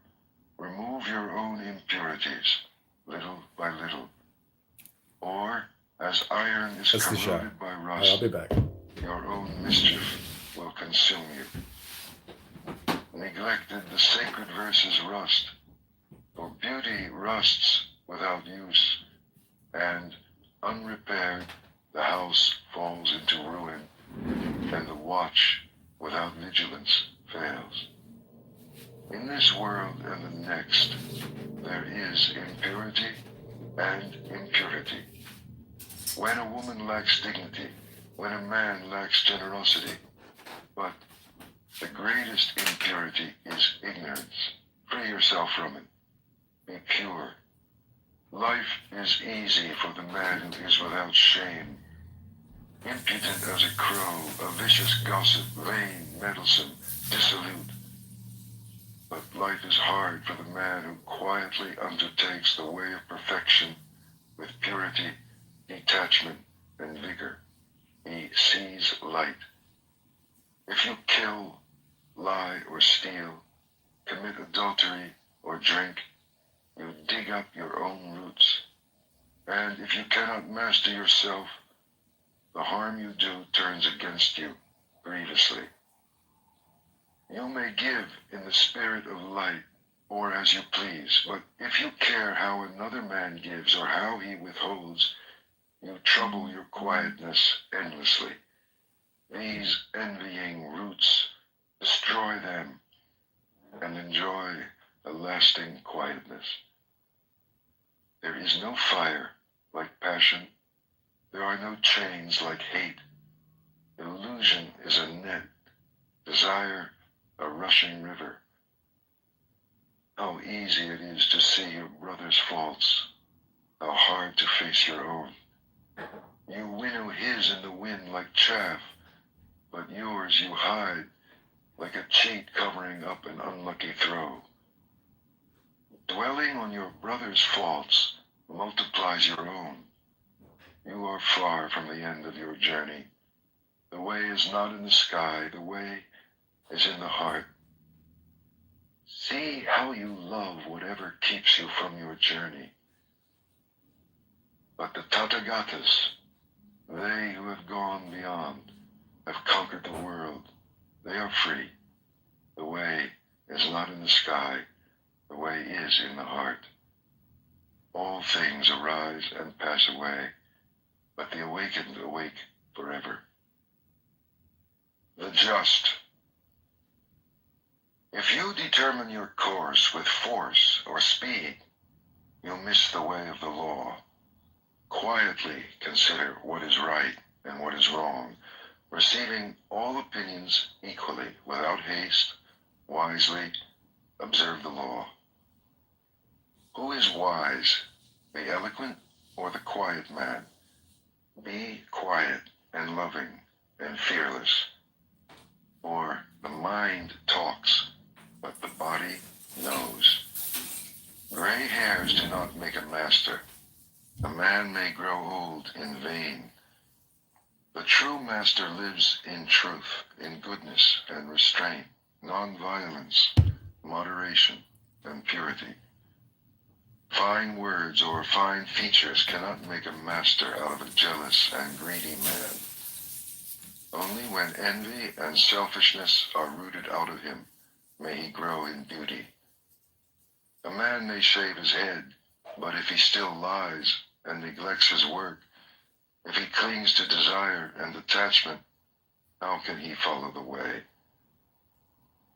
Speaker 13: remove your own impurities, little by little. Or, as iron is corroded by rust,
Speaker 7: I'll be back.
Speaker 13: your own mischief will consume you. Neglected, the sacred verses rust, for beauty rusts without use, and, unrepaired, the house falls into ruin, and the watch without vigilance fails. In this world and the next, there is impurity and impurity. When a woman lacks dignity, when a man lacks generosity, but the greatest impurity is ignorance. Free yourself from it. Be pure. Life is easy for the man who is without shame. Impudent as a crow, a vicious gossip, vain, meddlesome, dissolute. But life is hard for the man who quietly undertakes the way of perfection with purity, detachment, and vigor. He sees light. If you kill, lie, or steal, commit adultery, or drink, you dig up your own roots. And if you cannot master yourself, the harm you do turns against you grievously. You may give in the spirit of light, or as you please, but if you care how another man gives or how he withholds, you trouble your quietness endlessly. These envying roots, destroy them and enjoy a lasting quietness. There is no fire like passion. There are no chains like hate. Illusion is a net, desire a rushing river. How easy it is to see your brother's faults, how hard to face your own. You winnow his in the wind like chaff, but yours you hide like a cheat covering up an unlucky throw. Dwelling on your brother's faults multiplies your own. You are far from the end of your journey. The way is not in the sky, the way is in the heart. See how you love whatever keeps you from your journey. But the Tathagatas, they who have gone beyond, have conquered the world. They are free. The way is not in the sky, the way is in the heart. All things arise and pass away, but the awakened awake forever. The just. If you determine your course with force or speed, you miss the way of the law. Quietly consider what is right and what is wrong, receiving all opinions equally, without haste, wisely observe the law. Who is wise, the eloquent or the quiet man? Be quiet and loving and fearless. For the mind talks, but the body knows. Gray hairs do not make a master. A man may grow old in vain. The true master lives in truth, in goodness and restraint, non-violence, moderation, and purity. Fine words or fine features cannot make a master out of a jealous and greedy man. Only when envy and selfishness are rooted out of him may he grow in beauty. A man may shave his head, but if he still lies and neglects his work, if he clings to desire and attachment, how can he follow the way?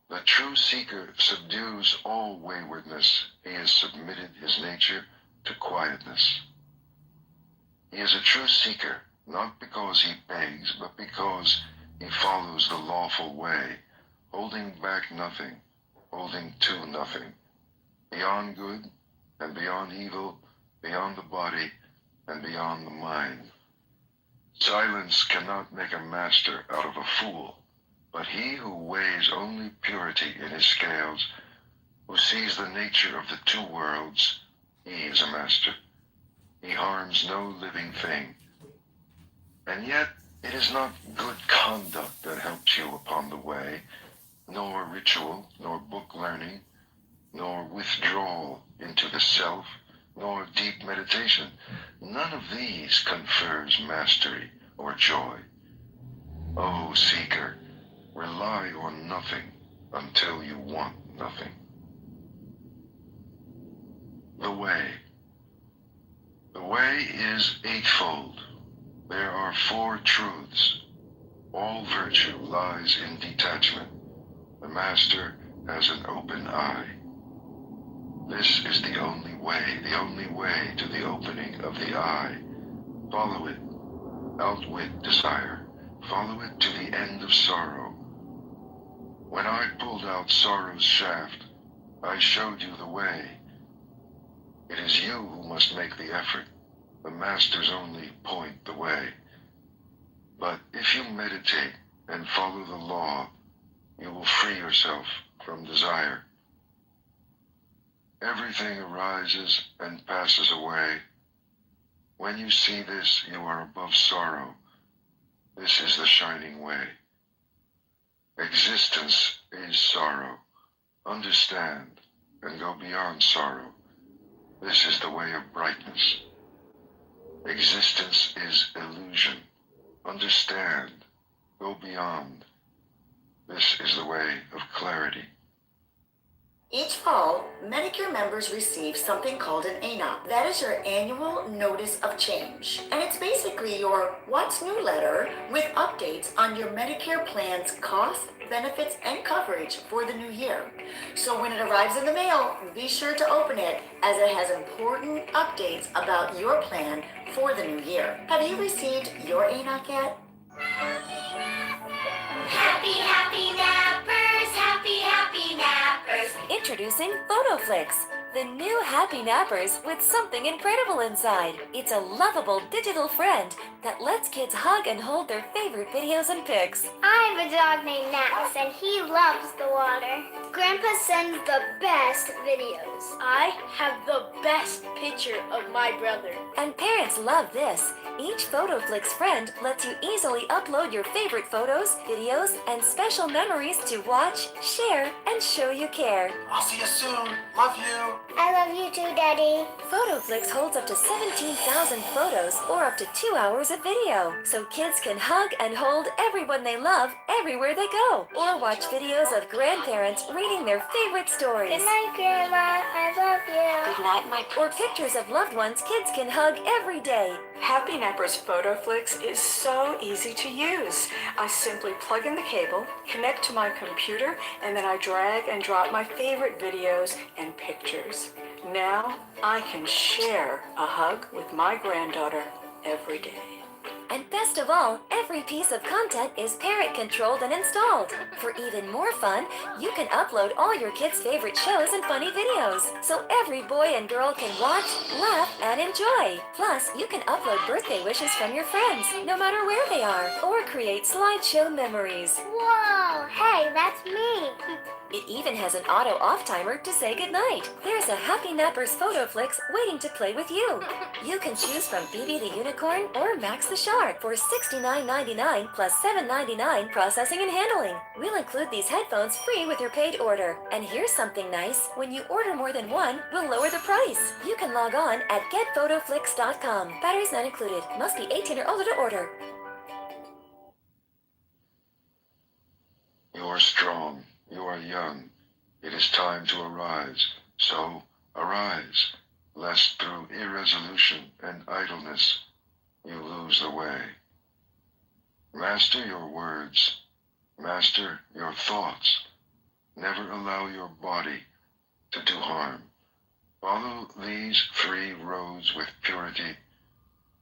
Speaker 13: The true seeker subdues all waywardness. He has submitted his nature to quietness. He is a true seeker, not because he begs, but because he follows the lawful way, holding back nothing, holding to nothing, beyond good and beyond evil, beyond the body and beyond the mind. Silence cannot make a master out of a fool, but he who weighs only purity in his scales, who sees the nature of the two worlds, he is a master. He harms no living thing. And yet, it is not good conduct that helps you upon the way, nor ritual, nor book learning, nor withdrawal into the self, nor deep meditation. None of these confers mastery or joy. O seeker, rely on nothing until you want nothing. The way. The way is eightfold. There are four truths. All virtue lies in detachment. The master has an open eye. This is the only way to the opening of the eye. Follow it. Outwit desire. Follow it to the end of sorrow. When I pulled out sorrow's shaft, I showed you the way. It is you who must make the effort. The masters only point the way. But if you meditate and follow the law, you will free yourself from desire. Everything arises and passes away. When you see this, you are above sorrow. This is the shining way. Existence is sorrow. Understand and go beyond sorrow. This is the way of brightness. Existence is illusion. Understand. Go beyond. This is the way of clarity.
Speaker 15: Each fall, Medicare members receive something called an ANOP. That is your annual notice of change. And it's basically your What's New letter with updates on your Medicare plan's costs, benefits, and coverage for the new year. So when it arrives in the mail, be sure to open it as it has important updates about your plan for the new year. Have you received your ANOP yet?
Speaker 16: Happy, happy nappers, happy, happy nappers.
Speaker 17: Introducing PhotoFlix, the new Happy Nappers with something incredible inside. It's a lovable digital friend that lets kids hug and hold their favorite videos and pics.
Speaker 16: I have a dog named Max, and he loves the water. Grandpa sends the best videos.
Speaker 17: I have the best picture of my brother. And parents love this. Each PhotoFlix friend lets you easily upload your favorite photos, videos, and special memories to watch, share, and show you care.
Speaker 14: I'll see you soon. Love you.
Speaker 16: I love you too, Daddy.
Speaker 17: PhotoFlix holds up to 17,000 photos or up to 2 hours of video, so kids can hug and hold everyone they love everywhere they go, or watch videos of grandparents reading their favorite stories.
Speaker 16: Good night, Grandma. I love you.
Speaker 17: Good night, my or pictures of loved ones kids can hug every day.
Speaker 18: Happy Nappers PhotoFlix is so easy to use. I simply plug in the cable, connect to my computer, and then I drag and drop my favorite videos and pictures. Now I can share a hug with my granddaughter every day.
Speaker 17: And best of all, every piece of content is parent-controlled and installed. For even more fun, you can upload all your kids' favorite shows and funny videos, so every boy and girl can watch, laugh, and enjoy. Plus, you can upload birthday wishes from your friends, no matter where they are, or create slideshow memories.
Speaker 16: Whoa, hey, that's me.
Speaker 17: It even has an auto-off timer to say goodnight. There's a Happy Nappers PhotoFlix waiting to play with you. You can choose from BB the Unicorn or Max the Shark for $69.99 plus $7.99 processing and handling. We'll include these headphones free with your paid order. And here's something nice. When you order more than one, we'll lower the price. You can log on at getphotoflix.com. Batteries not included. Must be 18 or older to order.
Speaker 13: You are strong. You are young. It is time to arise. So arise, lest through irresolution and idleness you lose the way. Master your words. Master your thoughts. Never allow your body to do harm. Follow these 3 roads with purity,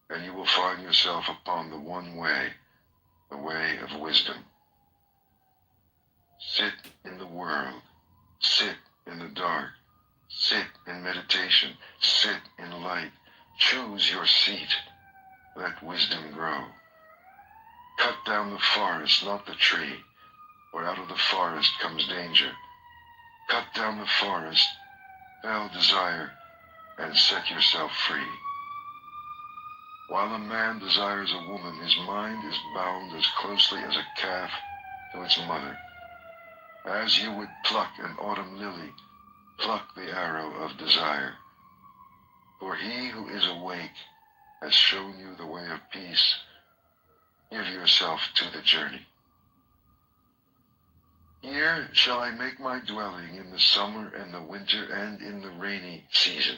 Speaker 13: and you will find yourself upon the one way, the way of wisdom. Sit in the world. Sit in the dark. Sit in meditation. Sit in light. Choose your seat. Let wisdom grow. Cut down the forest, not the tree, for out of the forest comes danger. Cut down the forest, fell desire, and set yourself free. While a man desires a woman, his mind is bound as closely as a calf to its mother. As you would pluck an autumn lily, pluck the arrow of desire. For he who is awake has shown you the way of peace. Give yourself to the journey. Here shall I make my dwelling in the summer and the winter and in the rainy season.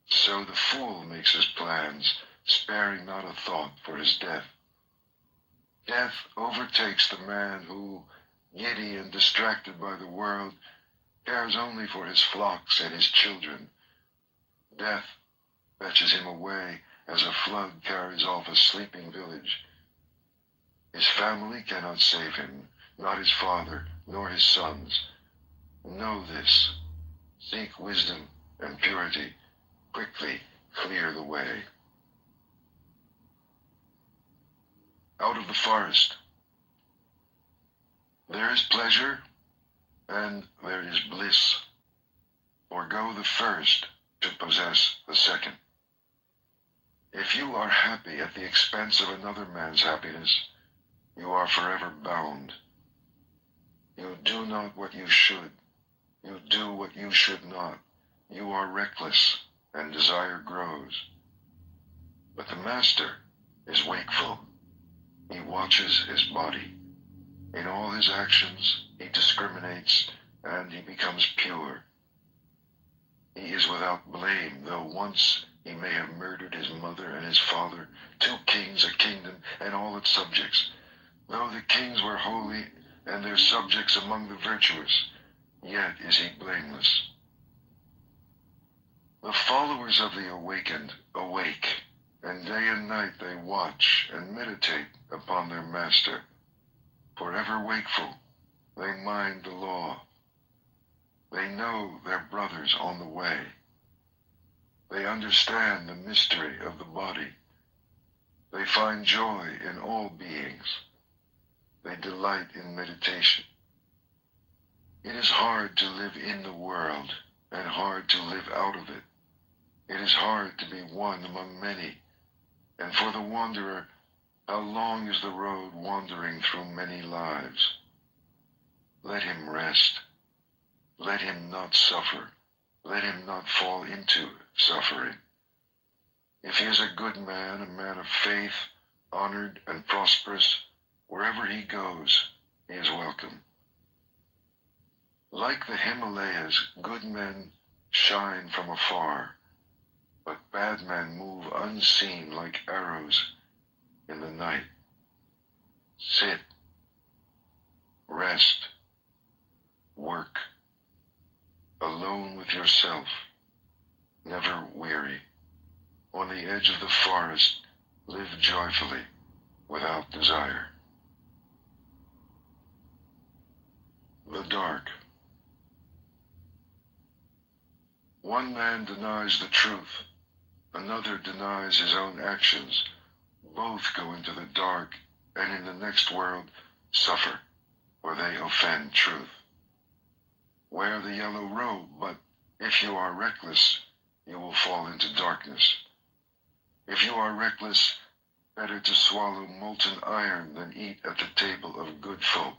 Speaker 13: So the fool makes his plans, sparing not a thought for his death. Death overtakes the man who, giddy and distracted by the world, cares only for his flocks and his children. Death fetches him away as a flood carries off a sleeping village. His family cannot save him, not his father, nor his sons. Know this. Seek wisdom and purity. Quickly clear the way. Out of the forest. There is pleasure, and there is bliss. Forgo the first to possess the second. If you are happy at the expense of another man's happiness, you are forever bound. You do not what you should. You do what you should not. You are reckless, and desire grows. But the master is wakeful. He watches his body. In all his actions, he discriminates, and he becomes pure. He is without blame, though once he may have murdered his mother and his father, 2 kings, a kingdom, and all its subjects. Though the kings were holy, and their subjects among the virtuous, yet is he blameless. The followers of the awakened awake, and day and night they watch and meditate upon their master. Forever wakeful, they mind the law. They know their brothers on the way. They understand the mystery of the body. They find joy in all beings. They delight in meditation. It is hard to live in the world and hard to live out of it. It is hard to be one among many. And for the wanderer, how long is the road wandering through many lives? Let him rest. Let him not suffer. Let him not fall into suffering. If he is a good man, a man of faith, honored and prosperous, wherever he goes, he is welcome. Like the Himalayas, good men shine from afar, but bad men move unseen like arrows in the night. Sit, rest, work, alone with yourself, never weary. On the edge of the forest, live joyfully, without desire. The dark. One man denies the truth, another denies his own actions. Both go into the dark, and in the next world suffer, for they offend truth. Wear the yellow robe, but if you are reckless, you will fall into darkness. If you are reckless, better to swallow molten iron than eat at the table of good folk.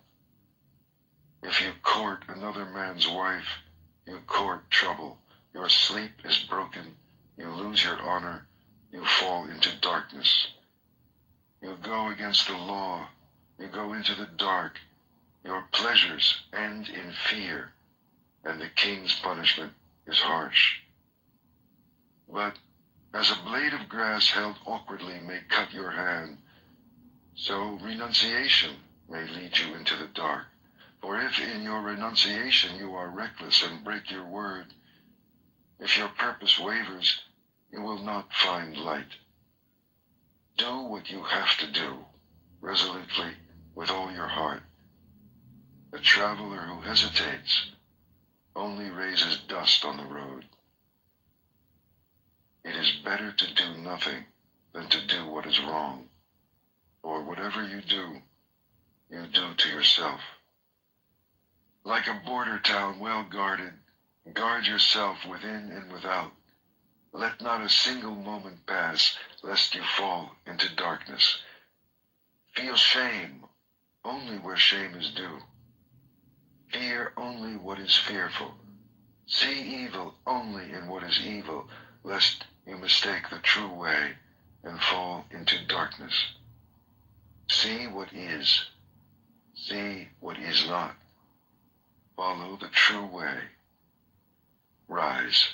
Speaker 13: If you court another man's wife, you court trouble. Your sleep is broken, you lose your honor, you fall into darkness. You go against the law, you go into the dark. Your pleasures end in fear, and the king's punishment is harsh. But as a blade of grass held awkwardly may cut your hand, so renunciation may lead you into the dark. For if in your renunciation you are reckless and break your word, if your purpose wavers, you will not find light. Do what you have to do, resolutely, with all your heart. The traveler who hesitates only raises dust on the road. It is better to do nothing than to do what is wrong. For whatever you do to yourself. Like a border town well guarded, guard yourself within and without. Let not a single moment pass, lest you fall into darkness. Feel shame only where shame is due. Fear only what is fearful. See evil only in what is evil, lest you mistake the true way and fall into darkness. See what is. See what is not. Follow the true way. Rise.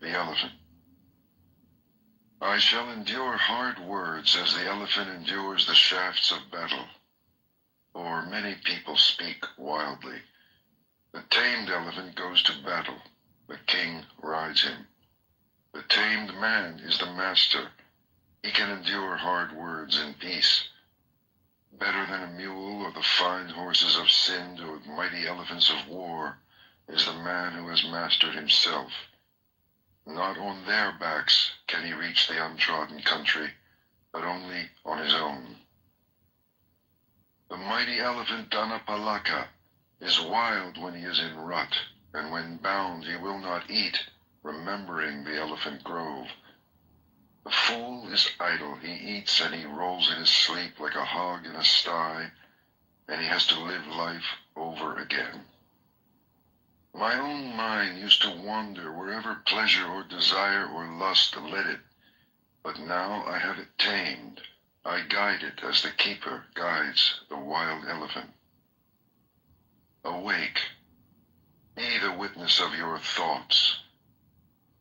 Speaker 13: The elephant. I shall endure hard words as the elephant endures the shafts of battle. For many people speak wildly. The tamed elephant goes to battle. The king rides him. The tamed man is the master. He can endure hard words in peace. Better than a mule or the fine horses of Sind or mighty elephants of war is the man who has mastered himself. Not on their backs can he reach the untrodden country, but only on his own. The mighty elephant Danapalaka is wild when he is in rut, and when bound he will not eat, remembering the elephant grove. The fool is idle, he eats and he rolls in his sleep like a hog in a sty, and he has to live life over again. My own mind used to wander wherever pleasure or desire or lust led it. But now I have it tamed. I guide it as the keeper guides the wild elephant. Awake, be the witness of your thoughts.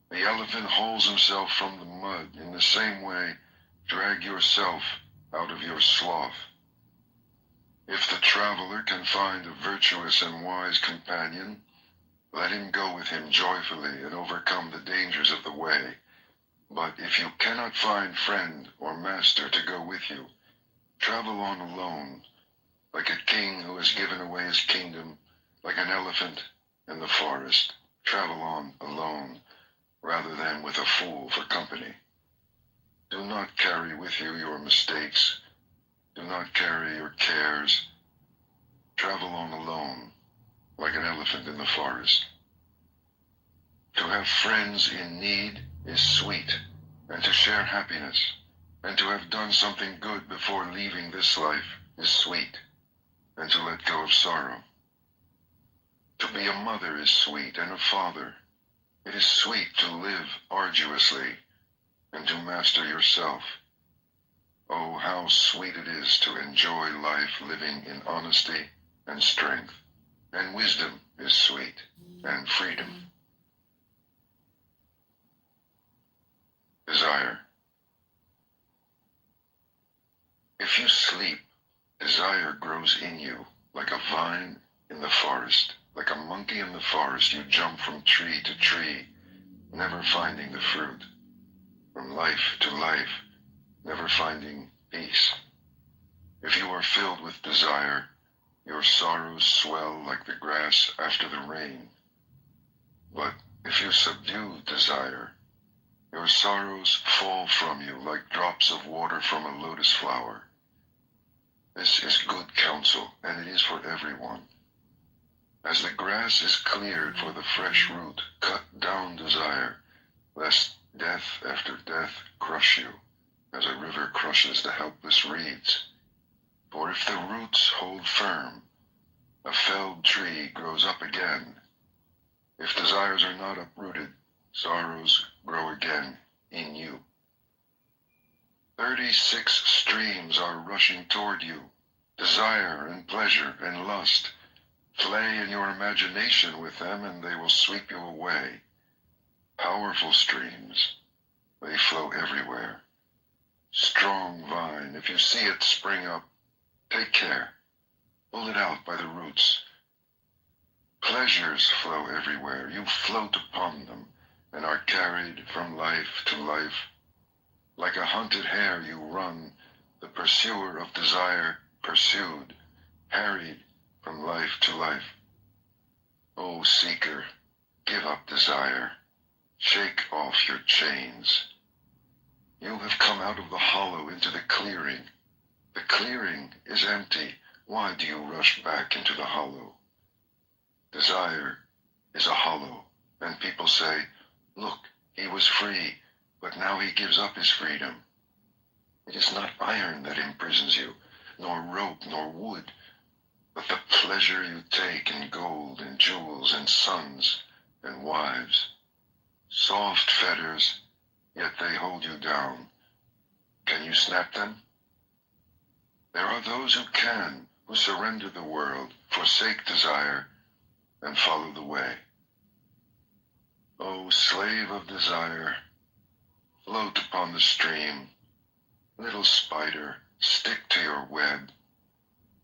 Speaker 13: The elephant holds himself from the mud. In the same way, drag yourself out of your sloth. If the traveler can find a virtuous and wise companion, let him go with him joyfully and overcome the dangers of the way. But if you cannot find friend or master to go with you, travel on alone, like a king who has given away his kingdom, like an elephant in the forest. Travel on alone, rather than with a fool for company. Do not carry with you your mistakes. Do not carry your cares. Travel on alone, like an elephant in the forest. To have friends in need is sweet, and to share happiness, and to have done something good before leaving this life is sweet, and to let go of sorrow. To be a mother is sweet, and a father. It is sweet to live arduously, and to master yourself. Oh, how sweet it is to enjoy life living in honesty and strength, and wisdom is sweet, and freedom. Desire. If you sleep, desire grows in you, like a vine in the forest. Like a monkey in the forest, you jump from tree to tree, never finding the fruit. From life to life, never finding peace. If you are filled with desire, your sorrows swell like the grass after the rain. But if you subdue desire, your sorrows fall from you like drops of water from a lotus flower. This is good counsel, and it is for everyone. As the grass is cleared for the fresh root, cut down desire, lest death after death crush you, as a river crushes the helpless reeds. For if the roots hold firm, a felled tree grows up again. If desires are not uprooted, sorrows grow again in you. 36 streams are rushing toward you, desire and pleasure and lust. Play in your imagination with them, and they will sweep you away. Powerful streams, they flow everywhere. Strong vine, if you see it spring up, take care. Pull it out by the roots. Pleasures flow everywhere. You float upon them and are carried from life to life. Like a hunted hare you run, the pursuer of desire pursued, harried from life to life. O seeker, give up desire. Shake off your chains. You have come out of the hollow into the clearing. The clearing is empty. Why do you rush back into the hollow? Desire is a hollow, and people say, look, he was free, but now he gives up his freedom. It is not iron that imprisons you, nor rope, nor wood, but the pleasure you take in gold and jewels and sons and wives. Soft fetters, yet they hold you down. Can you snap them? There are those who can, who surrender the world, forsake desire, and follow the way. O slave of desire, float upon the stream. Little spider, stick to your web,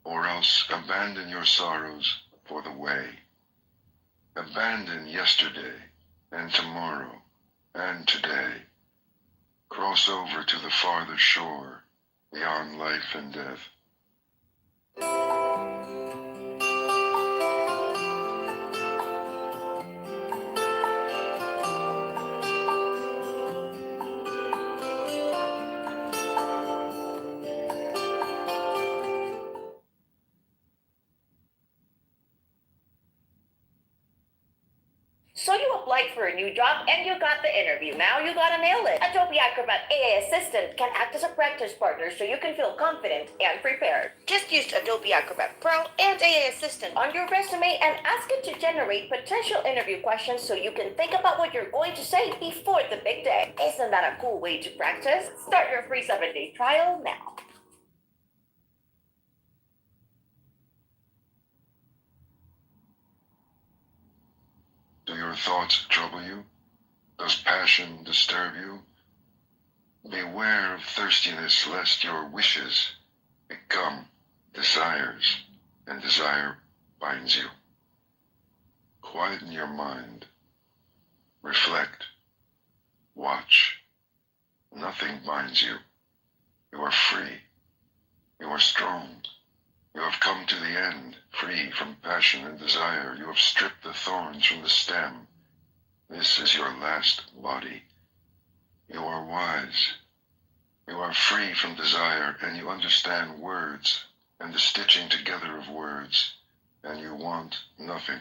Speaker 13: or else abandon your sorrows for the way. Abandon yesterday, and tomorrow, and today. Cross over to the farther shore, beyond life and death.
Speaker 15: So you apply
Speaker 19: applied for a new job and you got the interview. Now you gotta nail it. Adobe Acrobat AI Assistant can act as a practice partner so you can feel confident and prepared. Just use Adobe Acrobat Pro and AI Assistant on your resume and ask it to generate potential interview questions so you can think about what you're going to say before the big day. Isn't that a cool way to practice? Start your free 7-day trial now.
Speaker 13: Do your thoughts trouble you? Does passion disturb you? Beware of thirstiness, lest your wishes become desires, and desire binds you. Quieten your mind. Reflect. Watch. Nothing binds you. You are free. You are strong. You have come to the end, free from passion and desire. You have stripped the thorns from the stem. This is your last body. You are wise. You are free from desire, and you understand words and the stitching together of words, and you want nothing.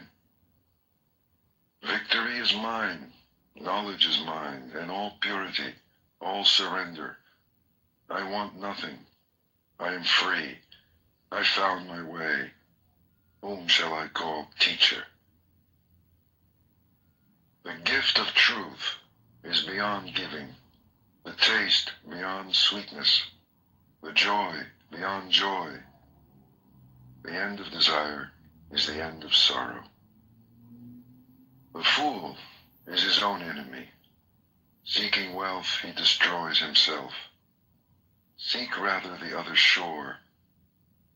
Speaker 13: Victory is mine, knowledge is mine, and all purity, all surrender. I want nothing. I am free. I found my way. Whom shall I call teacher? The gift of truth is beyond giving, the taste beyond sweetness, the joy beyond joy. The end of desire is the end of sorrow. The fool is his own enemy. Seeking wealth, he destroys himself. Seek rather the other shore.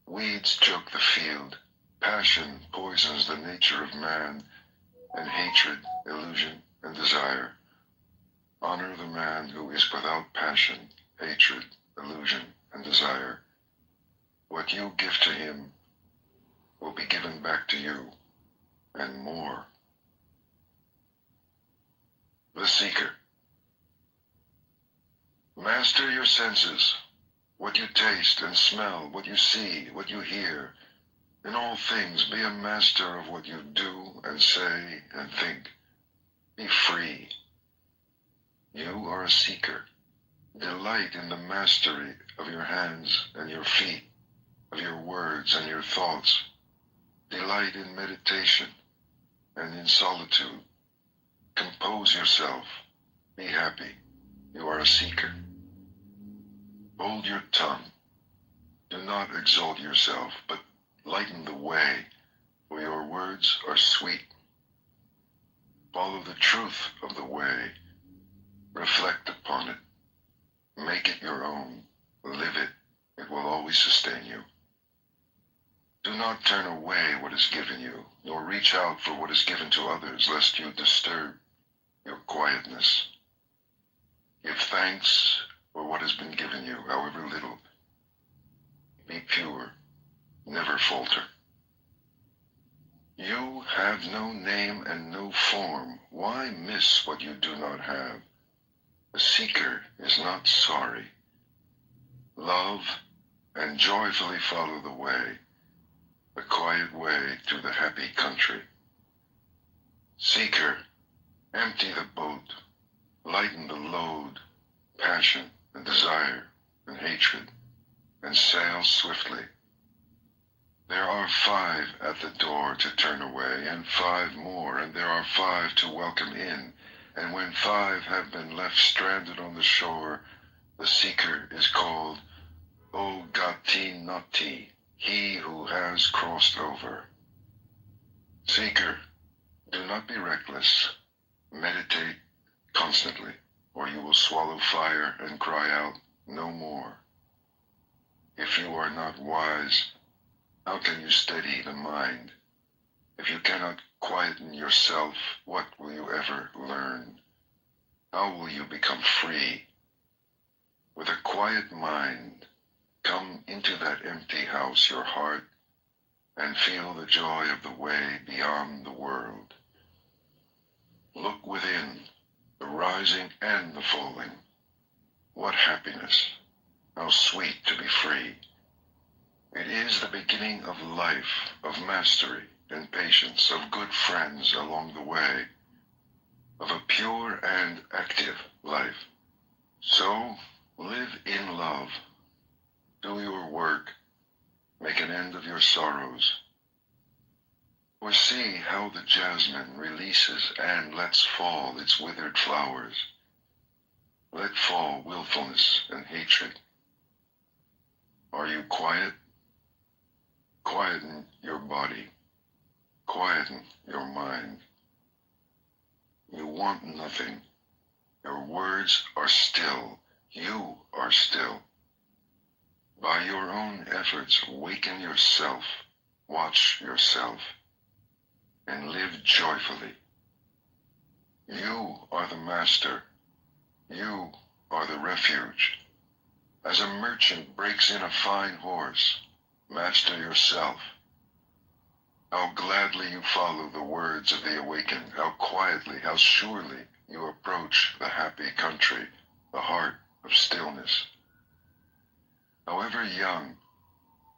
Speaker 13: Weeds choke the field. Passion poisons the nature of man, and hatred, illusion, and desire. Honor the man who is without passion, hatred, illusion, and desire. What you give to him will be given back to you, and more. The Seeker. Master your senses. What you taste and smell, what you see, what you hear. In all things, be a master of what you do and say and think. Be free. You are a seeker. Delight in the mastery of your hands and your feet, of your words and your thoughts. Delight in meditation and in solitude. Compose yourself. Be happy. You are a seeker. Hold your tongue. Do not exalt yourself, but lighten the way, for your words are sweet. Follow the truth of the way. Reflect upon it. Make it your own. Live it. It will always sustain you. Do not turn away what is given you, nor reach out for what is given to others, lest you disturb your quietness. Give thanks for what has been given you, however little. Be pure. Never falter. You have no name and no form. Why miss what you do not have? The seeker is not sorry. Love and joyfully follow the way, the quiet way to the happy country. Seeker, empty the boat, lighten the load, passion and desire and hatred, and sail swiftly. There are 5 at the door to turn away, and 5 more, and there are 5 to welcome in. And when 5 have been left stranded on the shore, the seeker is called O Gati Nati, he who has crossed over. Seeker, do not be reckless. Meditate constantly, or you will swallow fire and cry out, no more. If you are not wise, how can you steady the mind? If you cannot quieten yourself, what will you ever learn? How will you become free? With a quiet mind, come into that empty house, your heart, and feel the joy of the way beyond the world. Look within, the rising and the falling. What happiness! How sweet to be free! It is the beginning of life, of mastery and patience, of good friends along the way. fair and active life. So, live in love. Do your work. Make an end of your sorrows. Or see how the jasmine releases and lets fall its withered flowers. Let fall willfulness and hatred. Are you quiet? Quieten your body. Quieten your mind. You want nothing. Your words are still. You are still. By your own efforts, waken yourself. Watch yourself. And live joyfully. You are the master. You are the refuge. As a merchant breaks in a fine horse, master yourself. How gladly you follow the words of the awakened, how quietly, how surely you approach the happy country, the heart of stillness. However young,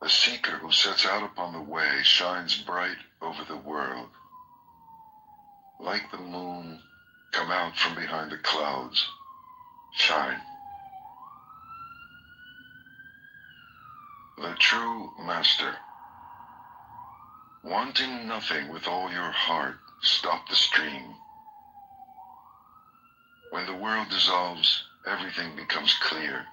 Speaker 13: the seeker who sets out upon the way shines bright over the world. Like the moon, come out from behind the clouds, shine. The true master. Wanting nothing with all your heart, stop the stream. When the world dissolves, everything becomes clear.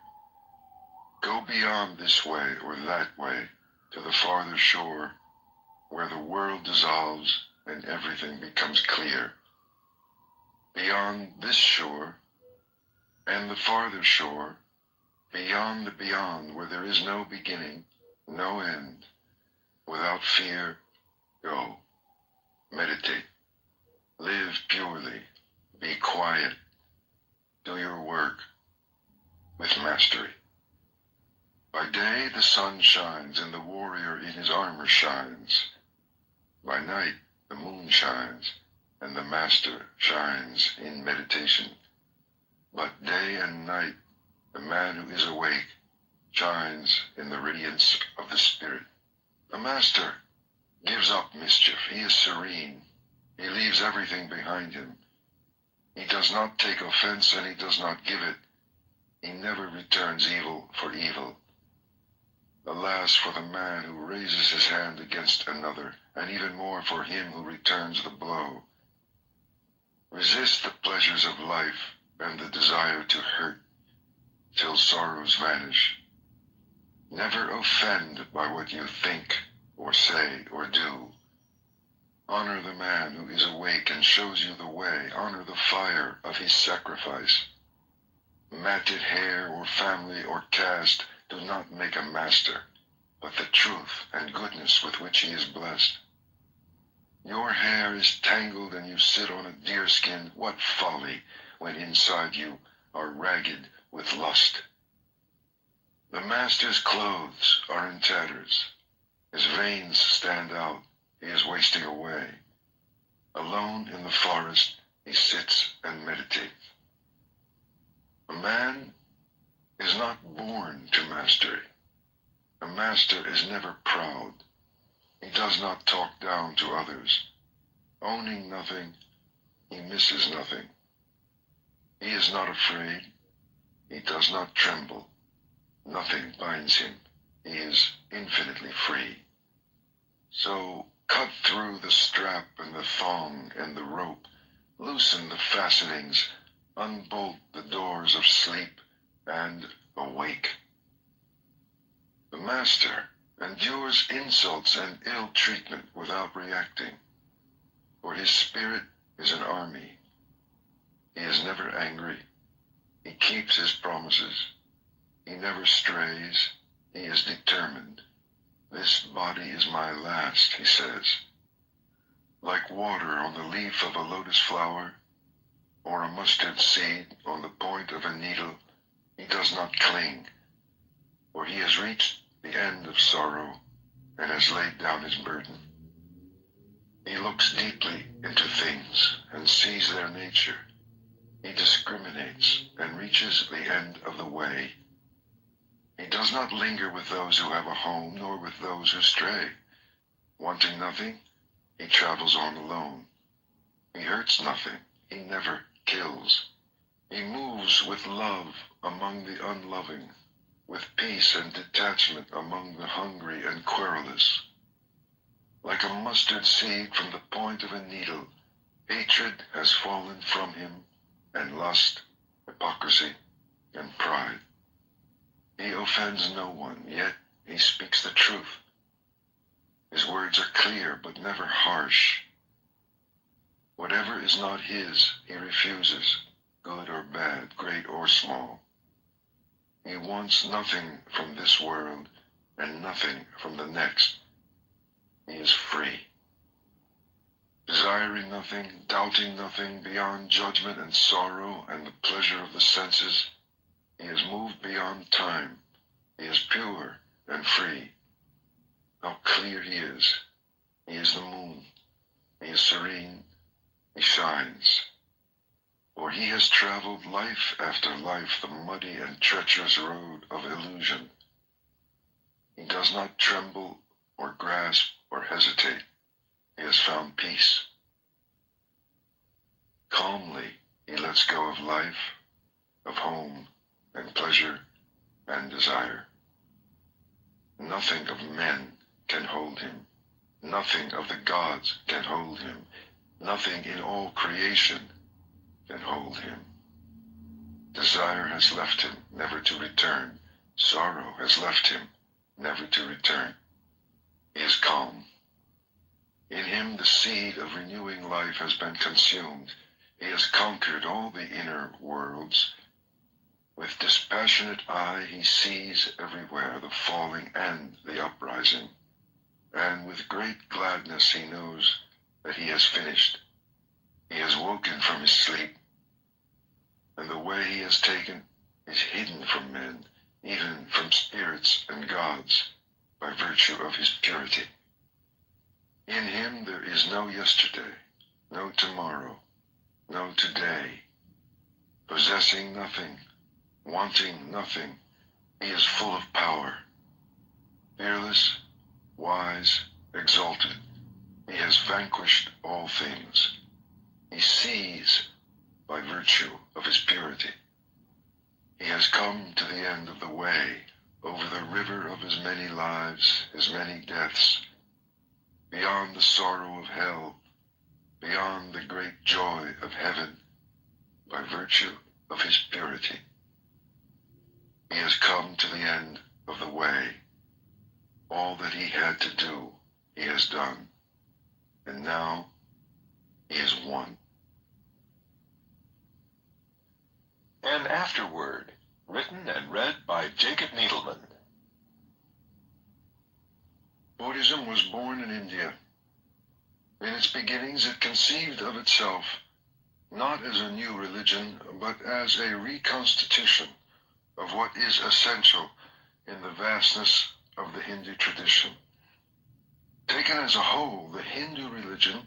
Speaker 13: Go beyond this way or that way to the farther shore, where the world dissolves and everything becomes clear. Beyond this shore and the farther shore, beyond the beyond where there is no beginning, no end, without fear, go. Meditate. Live purely. Be quiet. Do your work with mastery. By day the sun shines and the warrior in his armor shines. By night the moon shines and the master shines in meditation. But day and night the man who is awake shines in the radiance of the spirit. The master gives up mischief. He is serene. He leaves everything behind him. He does not take offense and he does not give it. He never returns evil for evil. Alas for the man who raises his hand against another, and even more for him who returns the blow. Resist the pleasures of life and the desire to hurt till sorrows vanish. Never offend by what you think or say or do. Honor the man who is awake and shows you the way. Honor the fire of his sacrifice. Matted hair or family or caste do not make a master, but the truth and goodness with which he is blessed. Your hair is tangled and you sit on a deerskin. What folly when inside you are ragged with lust. The master's clothes are in tatters. His veins stand out. He is wasting away. Alone in the forest, he sits and meditates. A man is not born to mastery. A master is never proud. He does not talk down to others. Owning nothing, he misses nothing. He is not afraid. He does not tremble. Nothing binds him. He is infinitely free. So cut through the strap and the thong and the rope. Loosen the fastenings. Unbolt the doors of sleep and awake. The master endures insults and ill treatment without reacting, for his spirit is an army. He is never angry. He keeps his promises. He never strays. He is determined. This body is my last, he says. Like water on the leaf of a lotus flower, or a mustard seed on the point of a needle, he does not cling, for he has reached the end of sorrow and has laid down his burden. He looks deeply into things and sees their nature. He discriminates and reaches the end of the way. He does not linger with those who have a home, nor with those who stray. Wanting nothing, he travels on alone. He hurts nothing. He never kills. He moves with love among the unloving, with peace and detachment among the hungry and querulous. Like a mustard seed from the point of a needle, hatred has fallen from him, and lust, hypocrisy, and pride. He offends no one, yet he speaks the truth. His words are clear, but never harsh. Whatever is not his, he refuses, good or bad, great or small. He wants nothing from this world, and nothing from the next. He is free. Desiring nothing, doubting nothing, beyond judgment and sorrow and the pleasure of the senses, he is moved beyond time. He is pure and free. How clear he is. He is the moon. He is serene. He shines. For he has traveled life after life the muddy and treacherous road of illusion. He does not tremble or grasp or hesitate. He has found peace. Calmly, he lets go of life, of home, and pleasure, and desire. Nothing of men can hold him. Nothing of the gods can hold him. Nothing in all creation can hold him. Desire has left him, never to return. Sorrow has left him, never to return. He is calm. In him the seed of renewing life has been consumed. He has conquered all the inner worlds. With dispassionate eye he sees everywhere the falling and the uprising. And with great gladness he knows that he has finished. He has woken from his sleep. And the way he has taken is hidden from men, even from spirits and gods, by virtue of his purity. In him there is no yesterday, no tomorrow, no today. Possessing nothing, wanting nothing, he is full of power. Fearless, wise, exalted, he has vanquished all things. He sees by virtue of his purity. He has come to the end of the way, over the river of his many lives, his many deaths, beyond the sorrow of hell, beyond the great joy of heaven, by virtue of his purity. He has come to the end of the way. All that he had to do, he has done. And now, he is one.
Speaker 20: An Afterword, written and read by Jacob Needleman.
Speaker 13: Buddhism was born in India. In its beginnings, it conceived of itself not as a new religion, but as a reconstitution of what is essential in the vastness of the Hindu tradition. Taken as a whole, the Hindu religion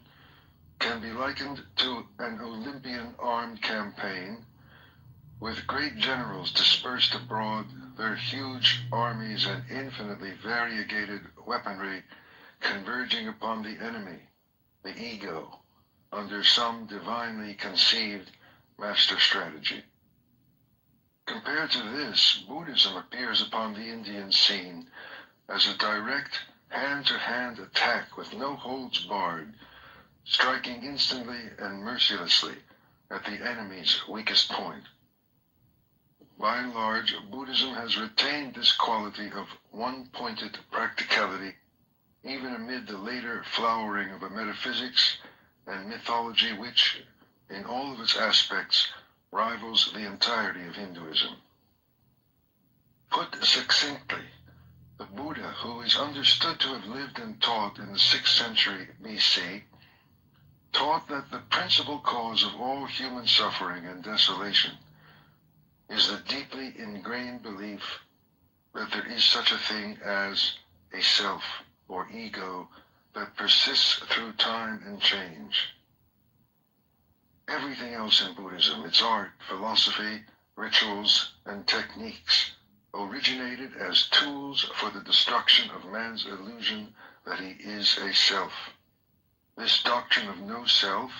Speaker 13: can be likened to an Olympian armed campaign with great generals dispersed abroad, their huge armies and infinitely variegated weaponry converging upon the enemy, the ego, under some divinely conceived master strategy. Compared to this, Buddhism appears upon the Indian scene as a direct hand-to-hand attack with no holds barred, striking instantly and mercilessly at the enemy's weakest point. By and large, Buddhism has retained this quality of one-pointed practicality, even amid the later flowering of a metaphysics and mythology which, in all of its aspects, rivals the entirety of Hinduism. Put succinctly, the Buddha, who is understood to have lived and taught in the 6th century BC, taught that the principal cause of all human suffering and desolation is the deeply ingrained belief that there is such a thing as a self or ego that persists through time and change. Everything else in Buddhism, its art, philosophy, rituals, and techniques, originated as tools for the destruction of man's illusion that he is a self. This doctrine of no self,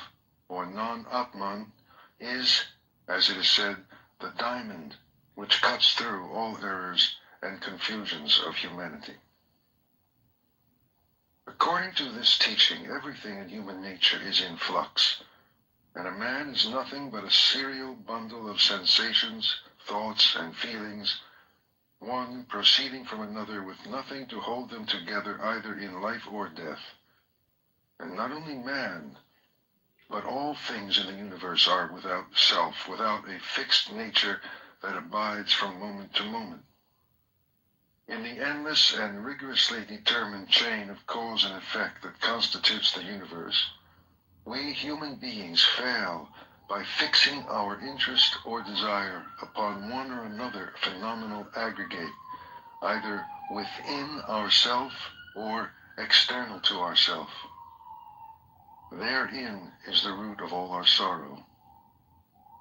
Speaker 13: or non-Atman, is, as it is said, the diamond which cuts through all errors and confusions of humanity. According to this teaching, everything in human nature is in flux, and a man is nothing but a serial bundle of sensations, thoughts, and feelings, one proceeding from another with nothing to hold them together either in life or death. And not only man, but all things in the universe are without self, without a fixed nature that abides from moment to moment. In the endless and rigorously determined chain of cause and effect that constitutes the universe, we human beings fail by fixing our interest or desire upon one or another phenomenal aggregate, either within ourself or external to ourself. Therein is the root of all our sorrow.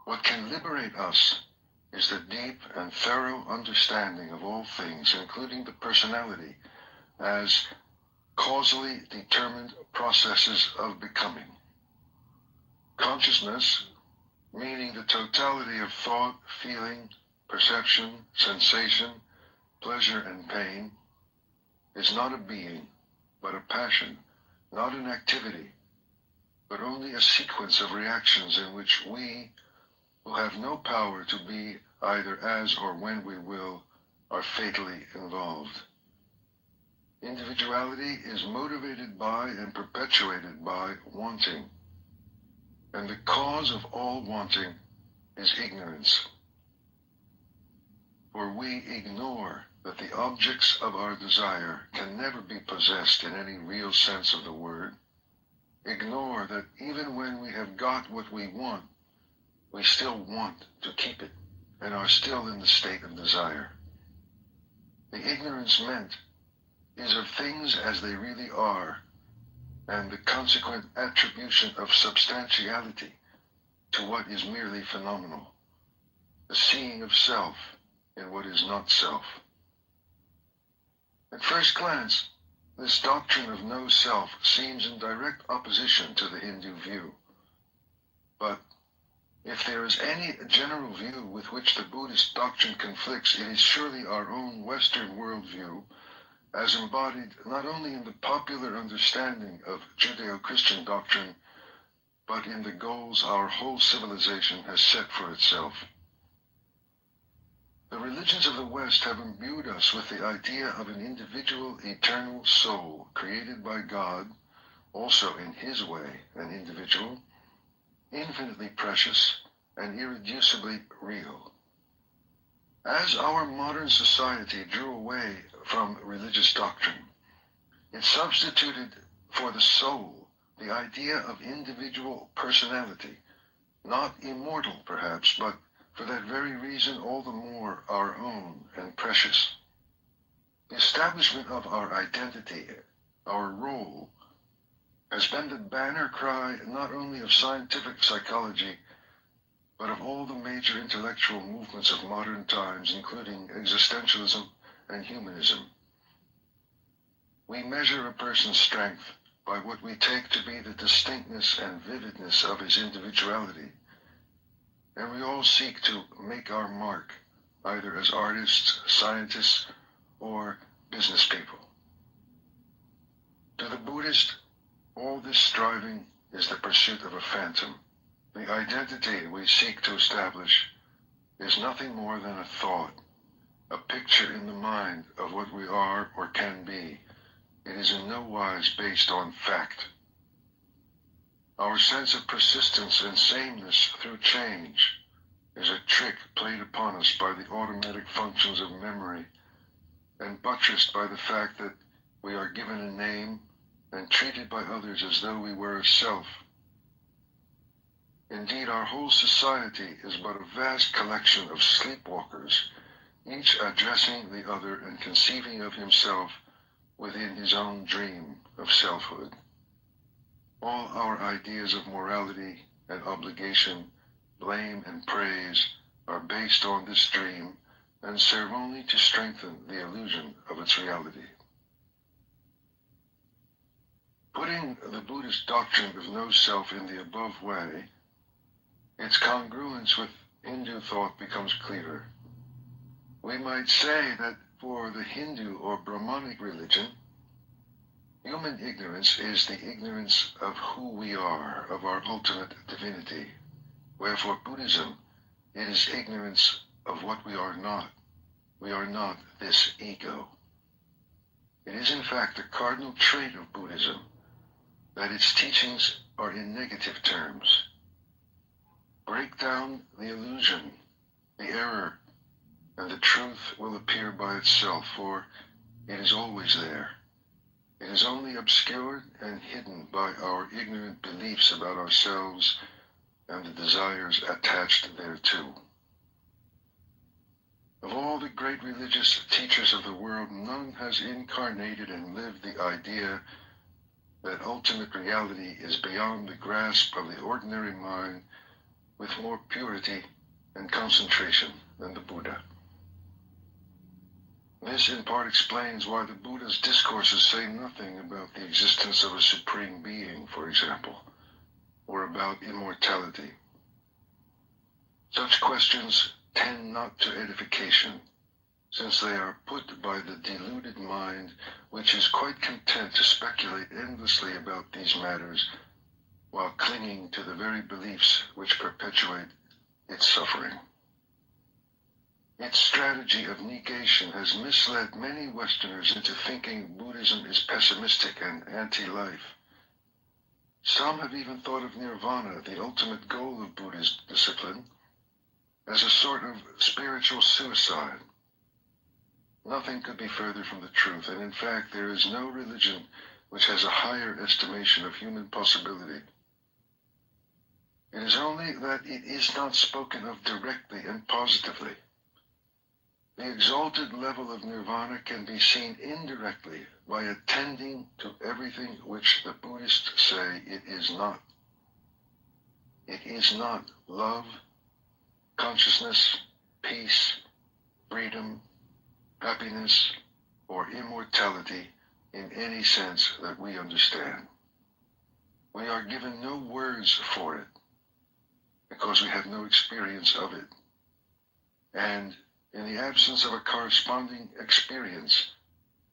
Speaker 13: What can liberate us is the deep and thorough understanding of all things, including the personality, as causally determined processes of becoming. Consciousness, meaning the totality of thought, feeling, perception, sensation, pleasure, and pain, is not a being, but a passion, not an activity, but only a sequence of reactions in which we, who have no power to be either as or when we will, are fatally involved. Individuality is motivated by and perpetuated by wanting, and the cause of all wanting is ignorance. For we ignore that the objects of our desire can never be possessed in any real sense of the word, ignore that even when we have got what we want, we still want to keep it, and are still in the state of desire. The ignorance meant is of things as they really are, and the consequent attribution of substantiality to what is merely phenomenal, the seeing of self in what is not self. At first glance, this doctrine of no self seems in direct opposition to the Hindu view. But if there is any general view with which the Buddhist doctrine conflicts, it is surely our own Western worldview, as embodied not only in the popular understanding of Judeo-Christian doctrine, but in the goals our whole civilization has set for itself. The religions of the West have imbued us with the idea of an individual eternal soul created by God, also in his way an individual, infinitely precious and irreducibly real. As our modern society drew away from religious doctrine, it substituted for the soul the idea of individual personality, not immortal perhaps, but for that very reason all the more our own and precious. The establishment of our identity, our role, has been the banner cry not only of scientific psychology, but of all the major intellectual movements of modern times, including existentialism and humanism. We measure a person's strength by what we take to be the distinctness and vividness of his individuality, and we all seek to make our mark, either as artists, scientists, or business people. To the Buddhist, all this striving is the pursuit of a phantom. The identity we seek to establish is nothing more than a thought, a picture in the mind of what we are or can be. It is in no wise based on fact. Our sense of persistence and sameness through change is a trick played upon us by the automatic functions of memory and buttressed by the fact that we are given a name and treated by others as though we were a self. Indeed, our whole society is but a vast collection of sleepwalkers, each addressing the other and conceiving of himself within his own dream of selfhood. All our ideas of morality and obligation, blame and praise are based on this dream and serve only to strengthen the illusion of its reality. Putting the Buddhist doctrine of no self in the above way, its congruence with Hindu thought becomes clearer. We might say that for the Hindu or Brahmanic religion, human ignorance is the ignorance of who we are, of our ultimate divinity, where for Buddhism, it is ignorance of what we are not. We are not this ego. It is in fact the cardinal trait of Buddhism that its teachings are in negative terms. Break down the illusion, the error, and the truth will appear by itself, for it is always there. It is only obscured and hidden by our ignorant beliefs about ourselves and the desires attached thereto. Of all the great religious teachers of the world, none has incarnated and lived the idea that ultimate reality is beyond the grasp of the ordinary mind with more purity and concentration than the Buddha. This in part explains why the Buddha's discourses say nothing about the existence of a supreme being, for example, or about immortality. Such questions tend not to edification, since they are put by the deluded mind, which is quite content to speculate endlessly about these matters while clinging to the very beliefs which perpetuate its suffering. Its strategy of negation has misled many Westerners into thinking Buddhism is pessimistic and anti-life. Some have even thought of nirvana, the ultimate goal of Buddhist discipline, as a sort of spiritual suicide. Nothing could be further from the truth, and in fact there is no religion which has a higher estimation of human possibility. It is only that it is not spoken of directly and positively. The exalted level of nirvana can be seen indirectly by attending to everything which the Buddhists say it is not. It is not love, consciousness, peace, freedom, happiness, or immortality in any sense that we understand. We are given no words for it because we have no experience of it. And in the absence of a corresponding experience,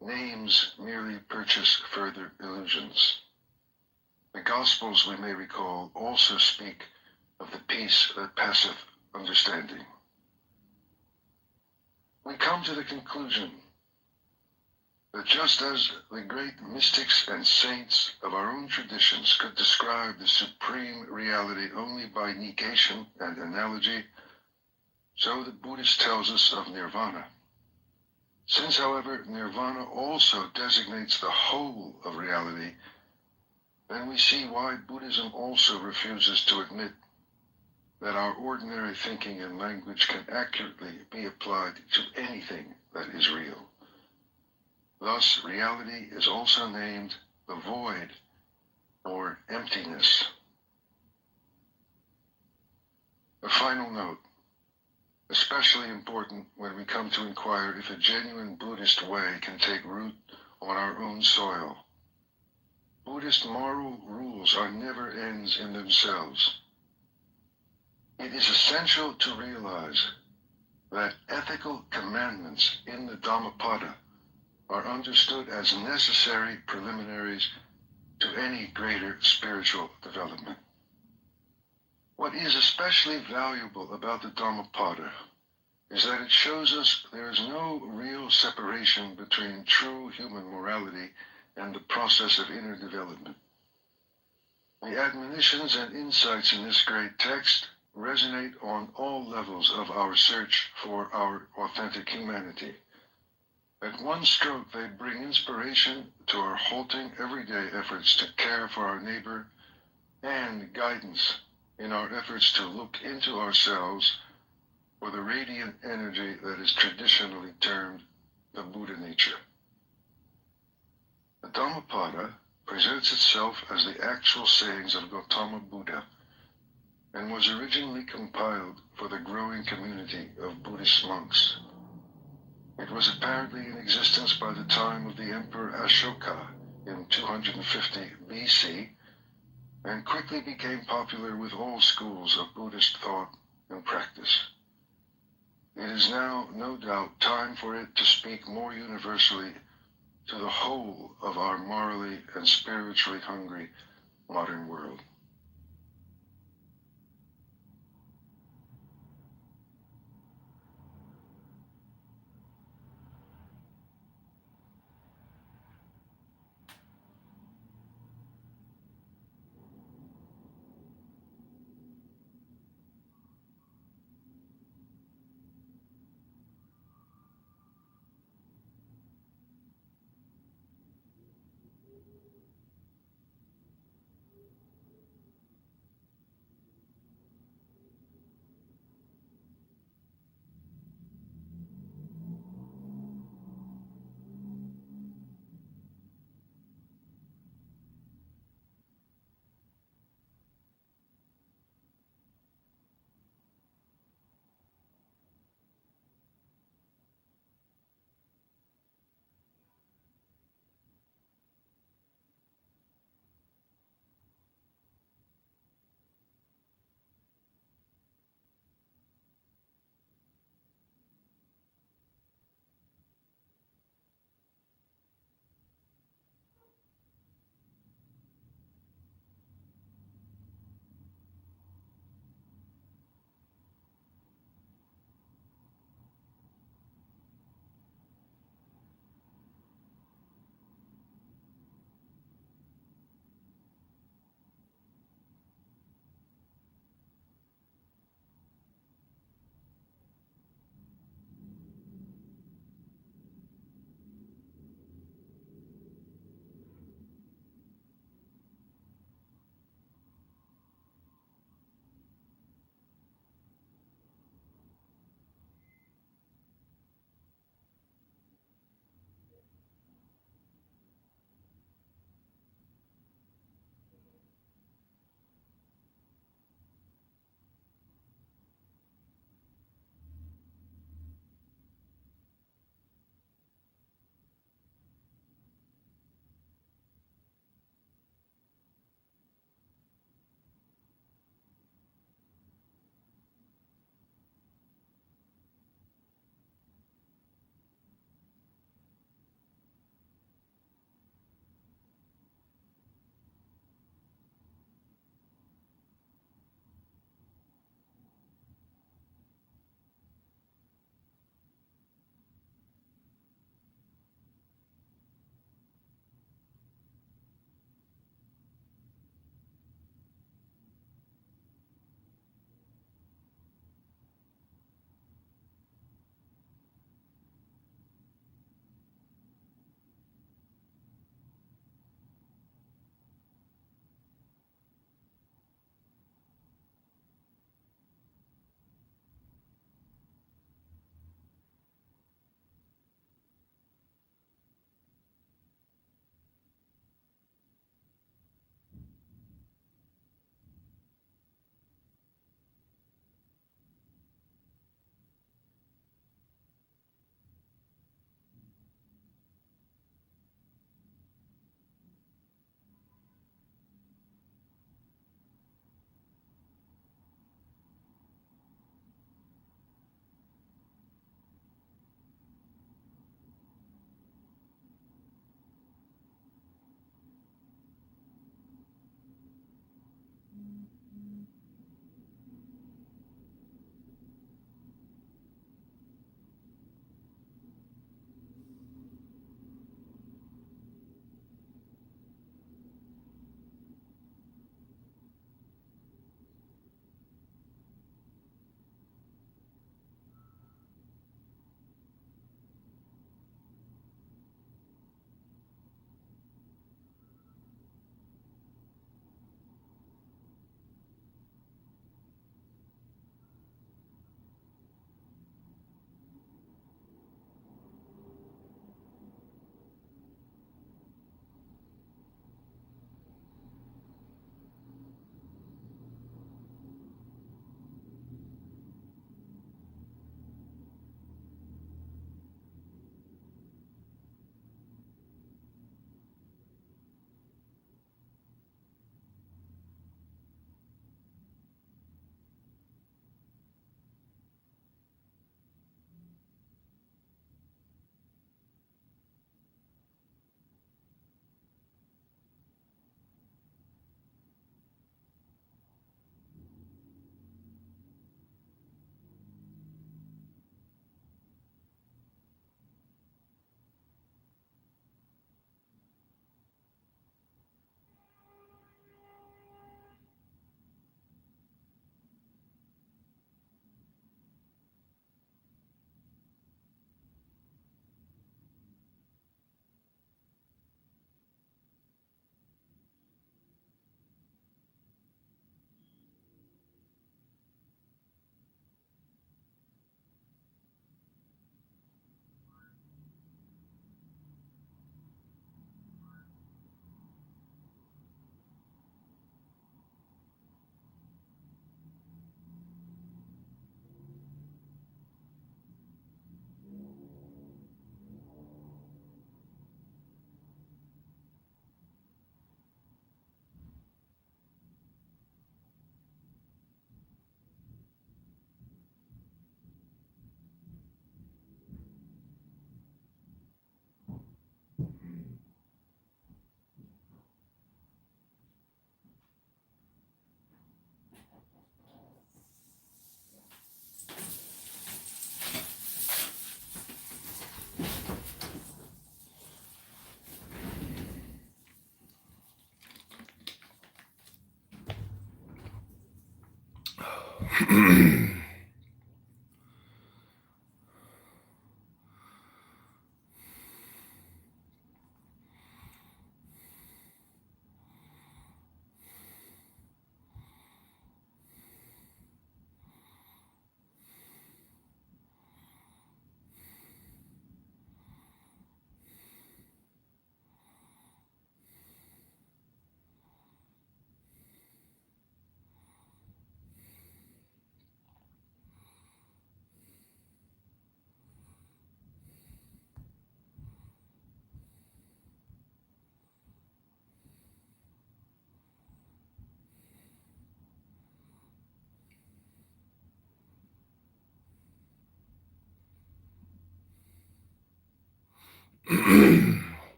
Speaker 13: names merely purchase further illusions. The Gospels, we may recall, also speak of the peace that passeth understanding. We come to the conclusion that just as the great mystics and saints of our own traditions could describe the supreme reality only by negation and analogy, so the Buddhist tells us of nirvana. Since, however, nirvana also designates the whole of reality, then we see why Buddhism also refuses to admit that our ordinary thinking and language can accurately be applied to anything that is real. Thus, reality is also named the void or emptiness. A final note, especially important when we come to inquire if a genuine Buddhist way can take root on our own soil. Buddhist moral rules are never ends in themselves. It is essential to realize that ethical commandments in the Dhammapada are understood as necessary preliminaries to any greater spiritual development. What is especially valuable about the Dhammapada is that it shows us there is no real separation between true human morality and the process of inner development. The admonitions and insights in this great text resonate on all levels of our search for our authentic humanity. At one stroke, they bring inspiration to our halting everyday efforts to care for our neighbor and guidance in our efforts to look into ourselves for the radiant energy that is traditionally termed the Buddha nature. The Dhammapada presents itself as the actual sayings of Gautama Buddha and was originally compiled for the growing community of Buddhist monks. It was apparently in existence by the time of the Emperor Ashoka in 250 BC and quickly became popular with all schools of Buddhist thought and practice. It is now, no doubt, time for it to speak more universally to the whole of our morally and spiritually hungry modern world.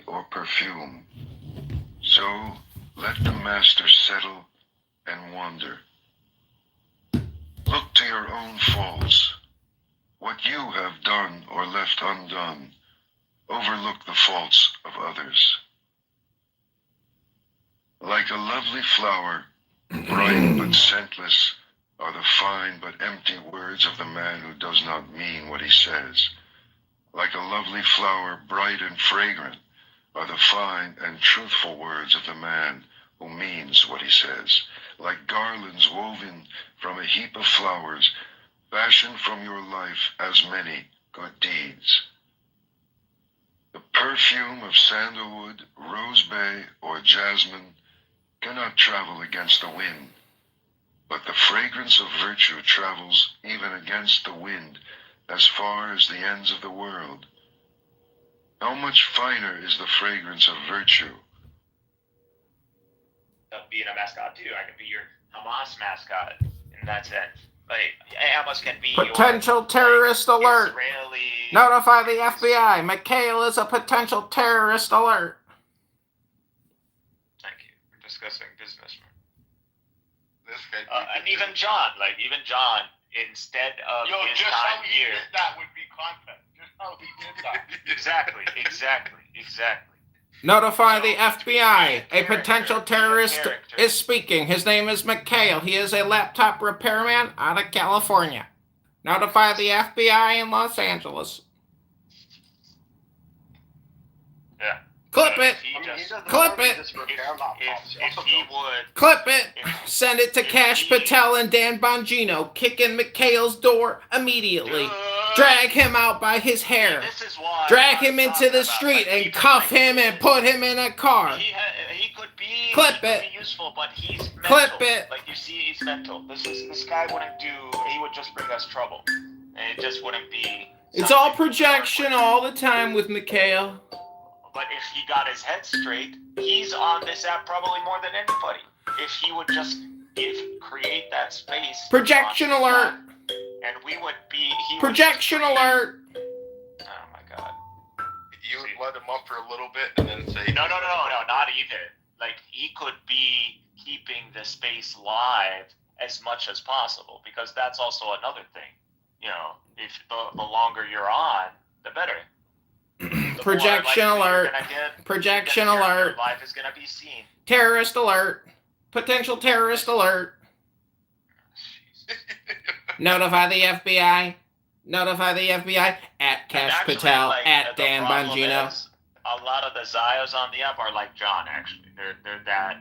Speaker 13: Or perfume. So let the master settle and wander. Look to your own faults, what you have done or left undone. Overlook the faults of others. Like a lovely flower, bright but scentless, are the fine but empty words of the man who does not mean what he says. Like a lovely flower, bright and fragrant, are the fine and truthful words of the man who means what he says. Like garlands woven from a heap of flowers, fashion from your life as many good deeds. The perfume of sandalwood, rose bay, or jasmine cannot travel against the wind, but the fragrance of virtue travels even against the wind as far as the ends of the world. How much finer is the fragrance of virtue?
Speaker 21: Of being a mascot too. I could be your Hamas mascot in that sense. Like Hamas can be
Speaker 7: Potential
Speaker 21: your
Speaker 7: terrorist alert.
Speaker 21: Israeli.
Speaker 7: Notify the FBI. Mikhail is a potential terrorist alert.
Speaker 21: Thank you for discussing business. And even John, instead of his
Speaker 8: just
Speaker 21: time
Speaker 8: how he
Speaker 21: here.
Speaker 8: did that would be content. Just how he did that.
Speaker 21: Exactly.
Speaker 7: Notify the FBI. A potential terrorist is speaking. His name is Mikhail. He is a laptop repairman out of California. Notify the FBI in Los Angeles.
Speaker 21: Yeah.
Speaker 7: Clip it. Clip it.
Speaker 21: If he would.
Speaker 7: Clip it. Send it to Cash Patel and Dan Bongino. Kick in Mikhail's door immediately. Drag him out by his hair. Drag him into the street and cuff him and put him in a car.
Speaker 21: He could be.
Speaker 7: Clip it.
Speaker 21: Be useful, but he's mental.
Speaker 7: Clip it.
Speaker 21: Like you see, he's mental. This guy wouldn't do. He would just bring us trouble, and it just wouldn't be.
Speaker 7: It's all projection all the time with Mikhail.
Speaker 21: But if he got his head straight, he's on this app probably more than anybody. If he would just create that space.
Speaker 7: Projection alert.
Speaker 21: And we would be.
Speaker 7: Projection alert.
Speaker 21: Oh my God.
Speaker 22: You would let him up for a little bit and then say.
Speaker 21: No, not even. Like he could be keeping the space live as much as possible, because that's also another thing. You know, if the longer you're on, the better.
Speaker 7: Projection alert. Projection alert.
Speaker 21: Life is gonna be seen.
Speaker 7: Terrorist alert. Potential terrorist alert. Notify the FBI. Notify the FBI at Cash Patel at Dan Bongino.
Speaker 21: A lot of the Zios on the app are like John. Actually, they're that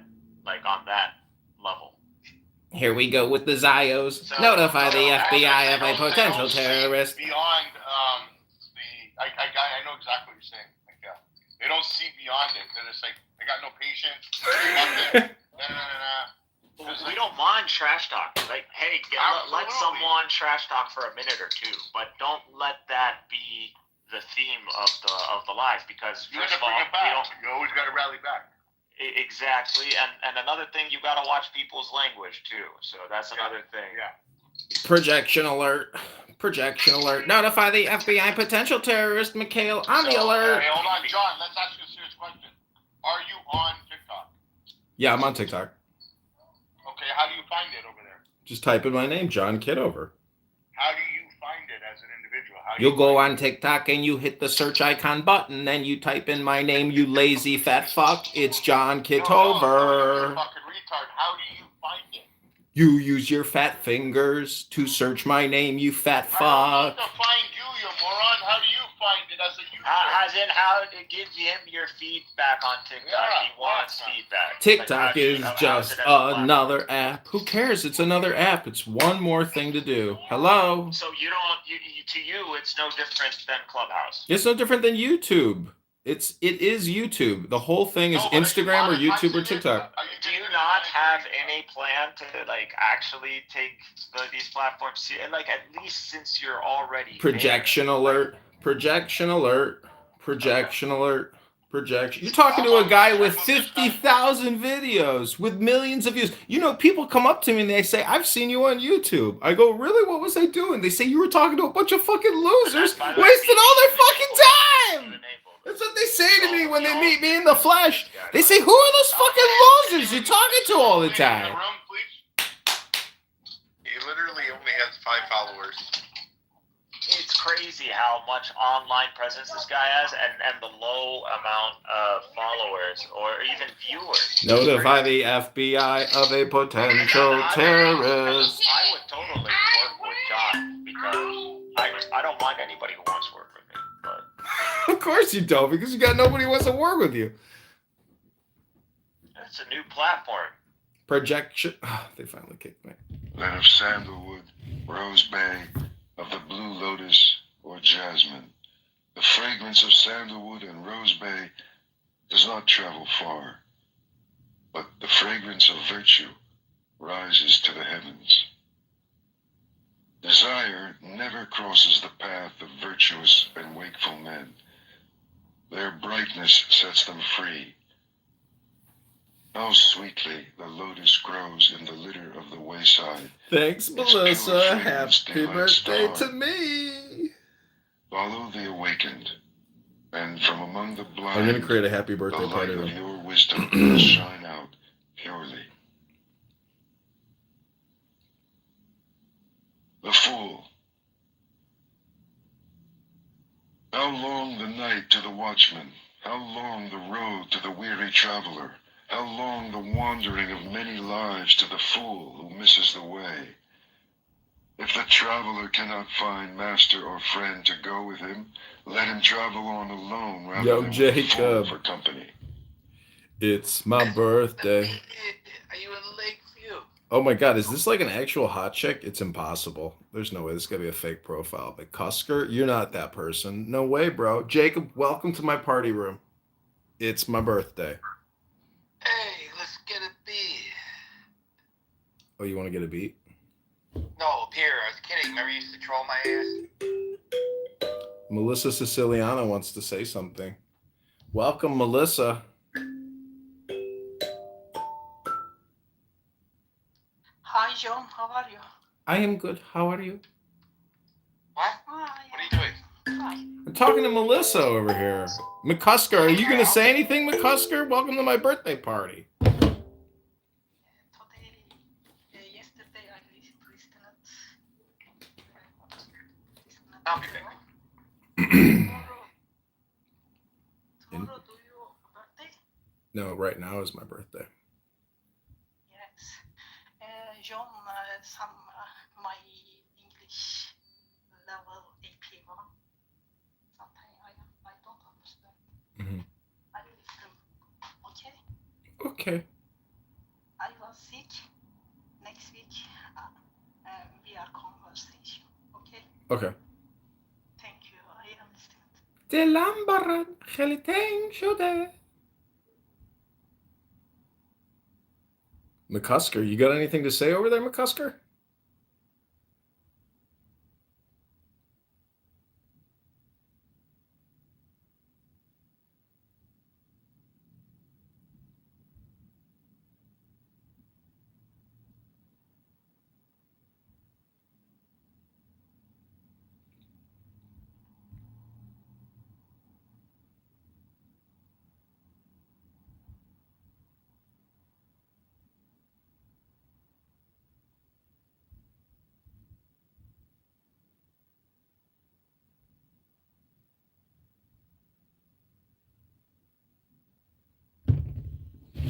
Speaker 21: on that level.
Speaker 7: Here we go with the Zios.
Speaker 21: So-
Speaker 7: Notify the
Speaker 22: So,
Speaker 7: FBI of a
Speaker 22: they don't
Speaker 7: potential
Speaker 22: see
Speaker 7: terrorist.
Speaker 22: Beyond I know exactly what you're saying. Like, they don't see beyond it. They're just like they got no patience. Nothing.
Speaker 21: We don't mind trash talk. Like, hey, let someone trash talk for a minute or two, but don't let that be the theme of the live, because
Speaker 22: You
Speaker 21: first
Speaker 22: gotta
Speaker 21: of all,
Speaker 22: bring it back. You always gotta rally back.
Speaker 21: Exactly, and another thing, you gotta watch people's language too. So that's another thing.
Speaker 22: Yeah.
Speaker 7: Projection alert. Projection alert. Notify the FBI potential terrorist. Mikhail on the alert.
Speaker 22: Hey, hold on, John. Let's ask you a serious question. Are you on TikTok?
Speaker 7: Yeah, I'm on TikTok.
Speaker 22: Okay, how do you find it over there?
Speaker 7: Just type in my name, John Kitover.
Speaker 22: How do you find it as an individual? How do
Speaker 7: You'll
Speaker 22: you
Speaker 7: go
Speaker 22: find
Speaker 7: on TikTok and you hit the search icon button and you type in my name, you lazy fat fuck. It's John Kitover.
Speaker 22: No, you fucking retard. How do you find it?
Speaker 7: You use your fat fingers to search my name, you fat
Speaker 22: I don't need
Speaker 7: fuck.
Speaker 22: to find you moron. How do you find it as a user?
Speaker 21: As in how it gives him your feedback on TikTok.
Speaker 22: Yeah,
Speaker 21: He wants feedback.
Speaker 7: TikTok is just another app. Who cares? It's another app. It's one more thing to do. Hello?
Speaker 21: So you don't. To you, it's no different than Clubhouse.
Speaker 7: It's no different than YouTube. It is YouTube. The whole thing is Instagram or YouTube or TikTok.
Speaker 21: Do you not have any plan to actually take these platforms? At least since you're already
Speaker 7: Projection alert. Projection alert. Projection alert. Projection. You're talking to a guy with 50,000 videos with millions of views. People come up to me and they say, "I've seen you on YouTube." I go, "Really? What was I doing?" They say, "You were talking to a bunch of fucking losers, wasting all their fucking time." That's what they say to me when they meet me in the flesh. They say, "Who are those fucking losers you're talking to all the time?"
Speaker 22: He literally only has 5 followers.
Speaker 21: It's crazy how much online presence this guy has, and the low amount of followers or even viewers.
Speaker 7: Notify the FBI of a potential terrorist.
Speaker 21: I would totally work with John because I don't mind anybody who wants to work with me, but
Speaker 7: Of course you don't, because you got nobody who wants to work with you.
Speaker 21: it's a new platform.
Speaker 7: Projection. Oh, they finally kicked me.
Speaker 13: Then of sandalwood, rose bay, of the blue lotus or jasmine. The fragrance of sandalwood and rose bay does not travel far, but the fragrance of virtue rises to the heavens. Desire never crosses the path of virtuous and wakeful men. Their brightness sets them free. How sweetly the lotus grows in the litter of the wayside.
Speaker 7: Thanks, Melissa. Happy birthday to me.
Speaker 13: Follow the awakened, and from among the blind,
Speaker 7: I'm going to create a happy
Speaker 13: the
Speaker 7: birthday
Speaker 13: light
Speaker 7: party
Speaker 13: of
Speaker 7: room.
Speaker 13: your wisdom will shine out purely. The fool. How long the night to the watchman? How long the road to the weary traveler? How long the wandering of many lives to the fool who misses the way? If the traveler cannot find master or friend to go with him, let him travel on alone rather
Speaker 7: Yo,
Speaker 13: than with a fool
Speaker 7: Jacob.
Speaker 13: for company.
Speaker 7: It's my birthday.
Speaker 22: Are you in Lakeview?
Speaker 7: Oh my god, is this like an actual hot chick? It's impossible. There's no way. This is gotta be a fake profile. But Cusker, you're not that person. No way, bro. Jacob, welcome to my party room. It's my birthday.
Speaker 22: Hey, let's get a beat.
Speaker 7: Oh, you want to get a beat?
Speaker 22: No, up here. I was kidding. Remember you used to troll my ass?
Speaker 7: Melissa Siciliano wants to say something. Welcome, Melissa.
Speaker 2: Hi, John. How are you?
Speaker 7: I am good. How are you?
Speaker 22: What?
Speaker 2: Hi.
Speaker 22: What are you doing?
Speaker 2: Hi.
Speaker 7: I'm talking to Melissa over here. McCusker, are you going to say anything, McCusker? Welcome to my birthday party.
Speaker 2: Yesterday I listened.
Speaker 22: I'll be back.
Speaker 2: Tomorrow do your birthday?
Speaker 7: No, right now is my birthday.
Speaker 2: Yes. John, some my English level AP1. Sometimes I don't understand.
Speaker 7: Mm-hmm.
Speaker 2: I listen. Okay.
Speaker 7: Okay.
Speaker 2: I was sick. Next week
Speaker 7: Okay.
Speaker 2: Thank you. I understand.
Speaker 7: De Lambert, Gelitang Shode. McCusker, you got anything to say over there, McCusker?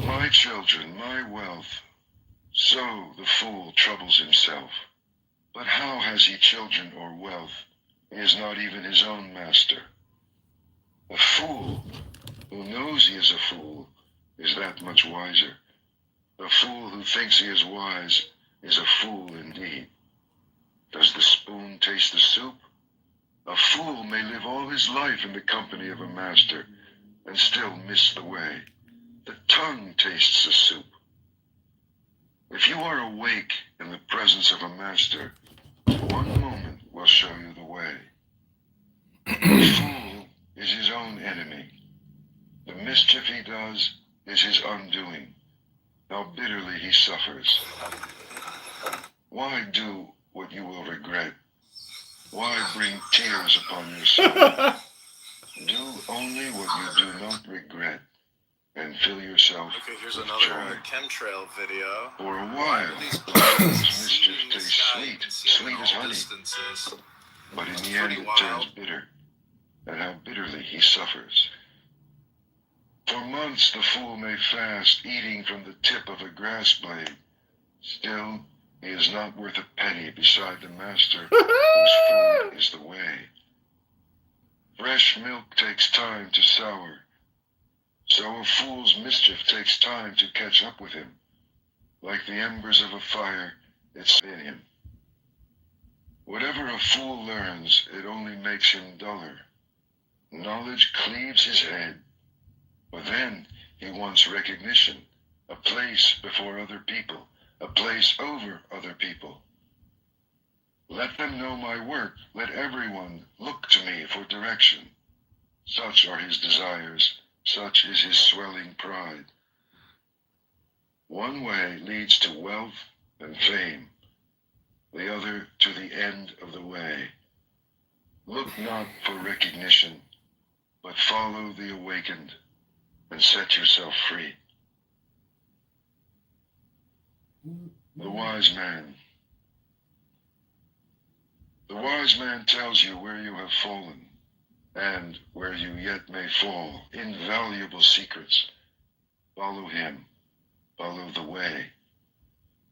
Speaker 13: My children, my wealth. So the fool troubles himself. But how has he children or wealth? He is not even his own master. A fool who knows he is a fool is that much wiser. A fool who thinks he is wise is a fool indeed. Does the spoon taste the soup? A fool may live all his life in the company of a master and still miss the way. The tongue tastes the soup. If you are awake in the presence of a master, one moment will show you the way. The fool is his own enemy. The mischief he does is his undoing. How bitterly he suffers. Why do what you will regret? Why bring tears upon your soul? Do only what you do not regret, and fill yourself
Speaker 10: Okay, here's
Speaker 13: with
Speaker 10: another
Speaker 13: joy.
Speaker 10: chemtrail video.
Speaker 13: For a while, the mischief tastes sweet, sweet as honey.
Speaker 10: Distances.
Speaker 13: But in the end, it turns bitter, and how bitterly he suffers. For months, the fool may fast, eating from the tip of a grass blade. Still, he is not worth a penny beside the master whose food is the way. Fresh milk takes time to sour, so a fool's mischief takes time to catch up with him. Like the embers of a fire, it's in him. Whatever a fool learns, it only makes him duller. Knowledge cleaves his head, but then he wants recognition, a place before other people, a place over other people. Let them know my work. Let everyone look to me for direction. Such are his desires. Such is his swelling pride. One way leads to wealth and fame, the other to the end of the way. Look not for recognition, but follow the awakened and set yourself free. The wise man. The wise man tells you where you have fallen and where you yet may fall. Invaluable secrets. Follow him. Follow the way.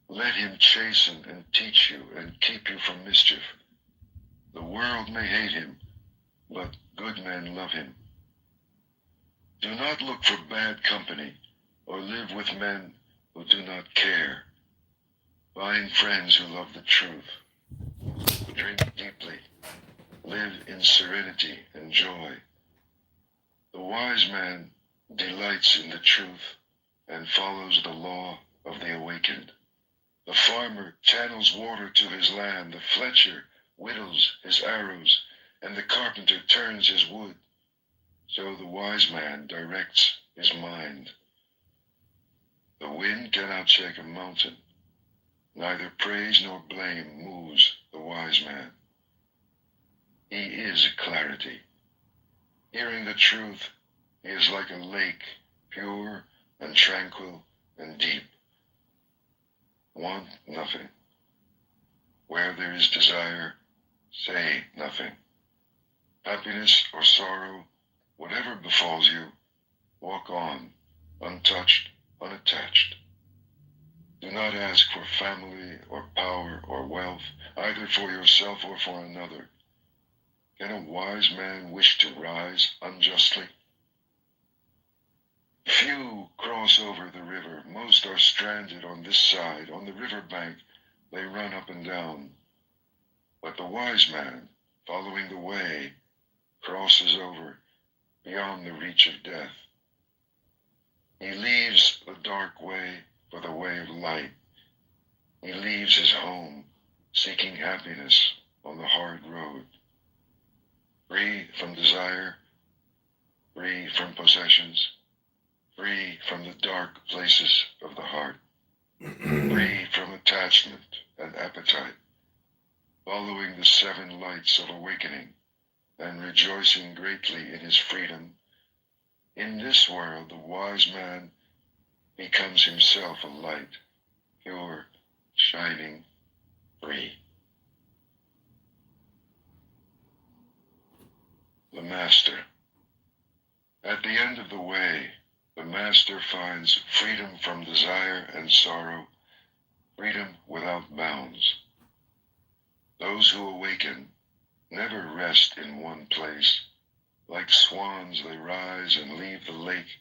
Speaker 13: Let him chasten and teach you and keep you from mischief. The world may hate him, but good men love him. Do not look for bad company or live with men who do not care. Find friends who love the truth. Drink deeply. Live in serenity and joy. The wise man delights in the truth and follows the law of the awakened. The farmer channels water to his land, the fletcher whittles his arrows, and the carpenter turns his wood. So the wise man directs his mind. The wind cannot shake a mountain. Neither praise nor blame moves the wise man. He is clarity. Hearing the truth, he is like a lake, pure and tranquil and deep. Want nothing. Where there is desire, say nothing. Happiness or sorrow, whatever befalls you, walk on, untouched, unattached. Do not ask for family or power or wealth, either for yourself or for another. Can a wise man wish to rise unjustly? Few cross over the river. Most are stranded on this side. On the river bank, they run up and down. But the wise man following the way, crosses over beyond the reach of death. He leaves the dark way for the way of light. He leaves his home, seeking happiness on the hard road. Free from desire, free from possessions, free from the dark places of the heart, free from attachment and appetite, following the 7 lights of awakening and rejoicing greatly in his freedom. In this world, the wise man becomes himself a light, pure, shining, free. The Master. At the end of the way, the Master finds freedom from desire and sorrow, freedom without bounds. Those who awaken never rest in one place. Like swans they rise and leave the lake.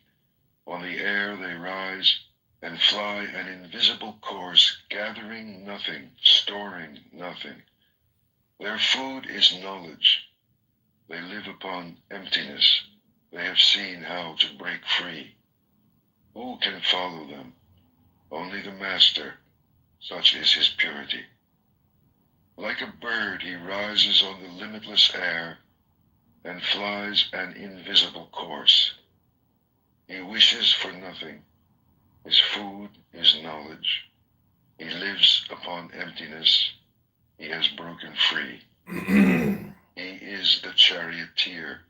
Speaker 13: On the air they rise and fly an invisible course, gathering nothing, storing nothing. Their food is knowledge. They live upon emptiness. They have seen how to break free. Who can follow them? Only the Master. Such is his purity. Like a bird, he rises on the limitless air and flies an invisible course. He wishes for nothing. His food is knowledge. He lives upon emptiness. He has broken free. He is the charioteer.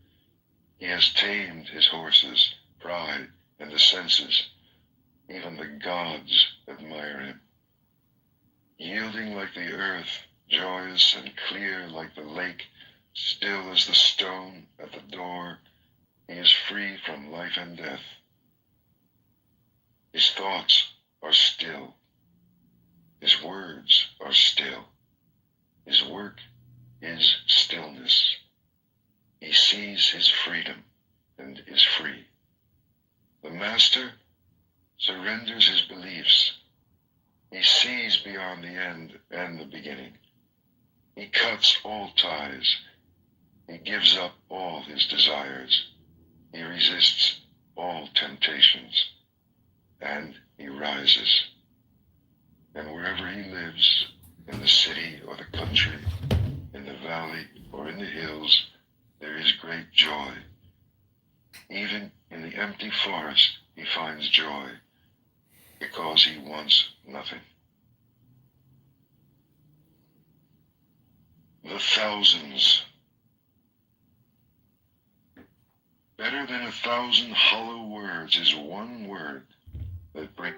Speaker 13: He has tamed his horses, pride, and the senses. Even the gods admire him. Yielding like the earth, joyous and clear like the lake, still as the stone at the door, he is free from life and death. His thoughts are still. His words are still. His work is stillness. He sees his freedom and is free. The Master surrenders his beliefs. He sees beyond the end and the beginning. He cuts all ties. He gives up all his desires. He resists all temptations. And he rises. And wherever he lives, in the city or the country, in the valley or in the hills, there is great joy. Even in the empty forest, he finds joy, because he wants nothing. The thousands. Better than 1,000 hollow words is one word that brings.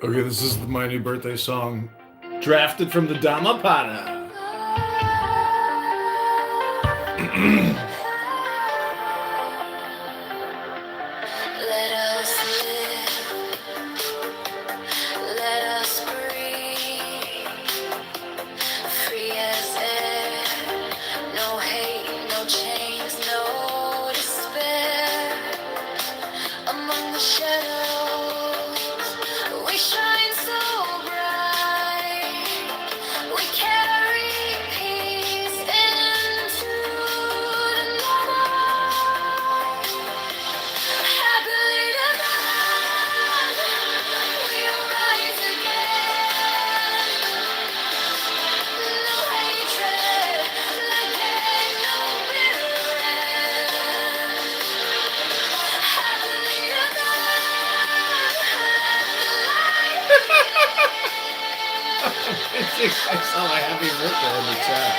Speaker 7: Okay, this is my new birthday song, drafted from the Dhammapada.
Speaker 1: Let us live, let us breathe, free as air, no hate, no chains, no despair. Among the shadows, we shine so bright, we carry peace into the night. Happily divine, we'll rise again. No hatred, again, no bitter end. Happily
Speaker 7: I saw my happy birthday in the chat.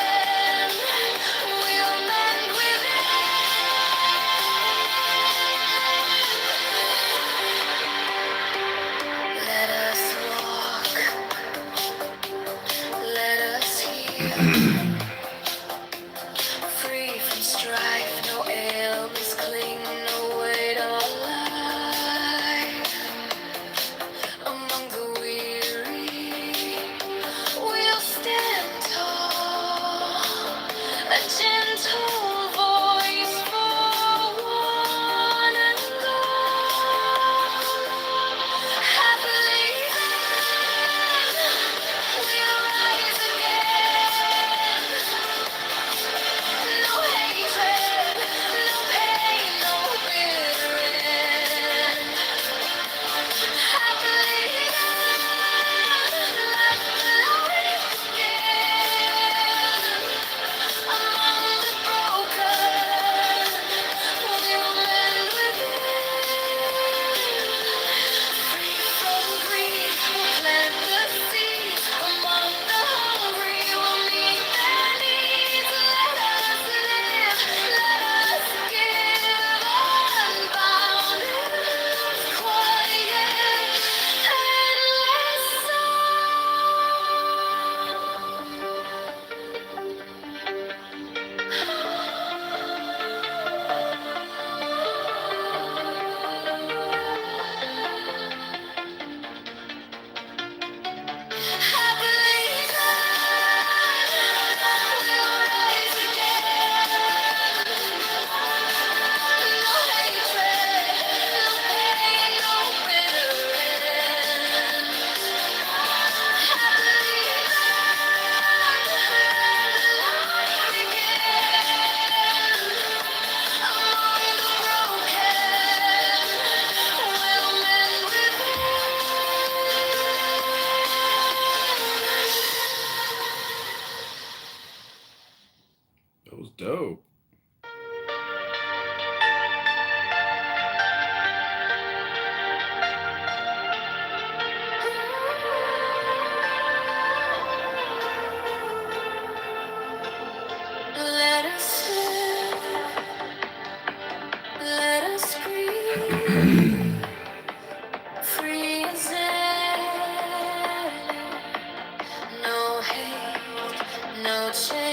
Speaker 1: let us walk, let us heal. Free from strife, no ailments cling, no weight or life. Among the weary, we'll stand tall, a gentle voice for one and all. Happily then, we'll rise again.
Speaker 7: That was dope.
Speaker 1: Let us live, let us breathe, free as air. No hate, no change.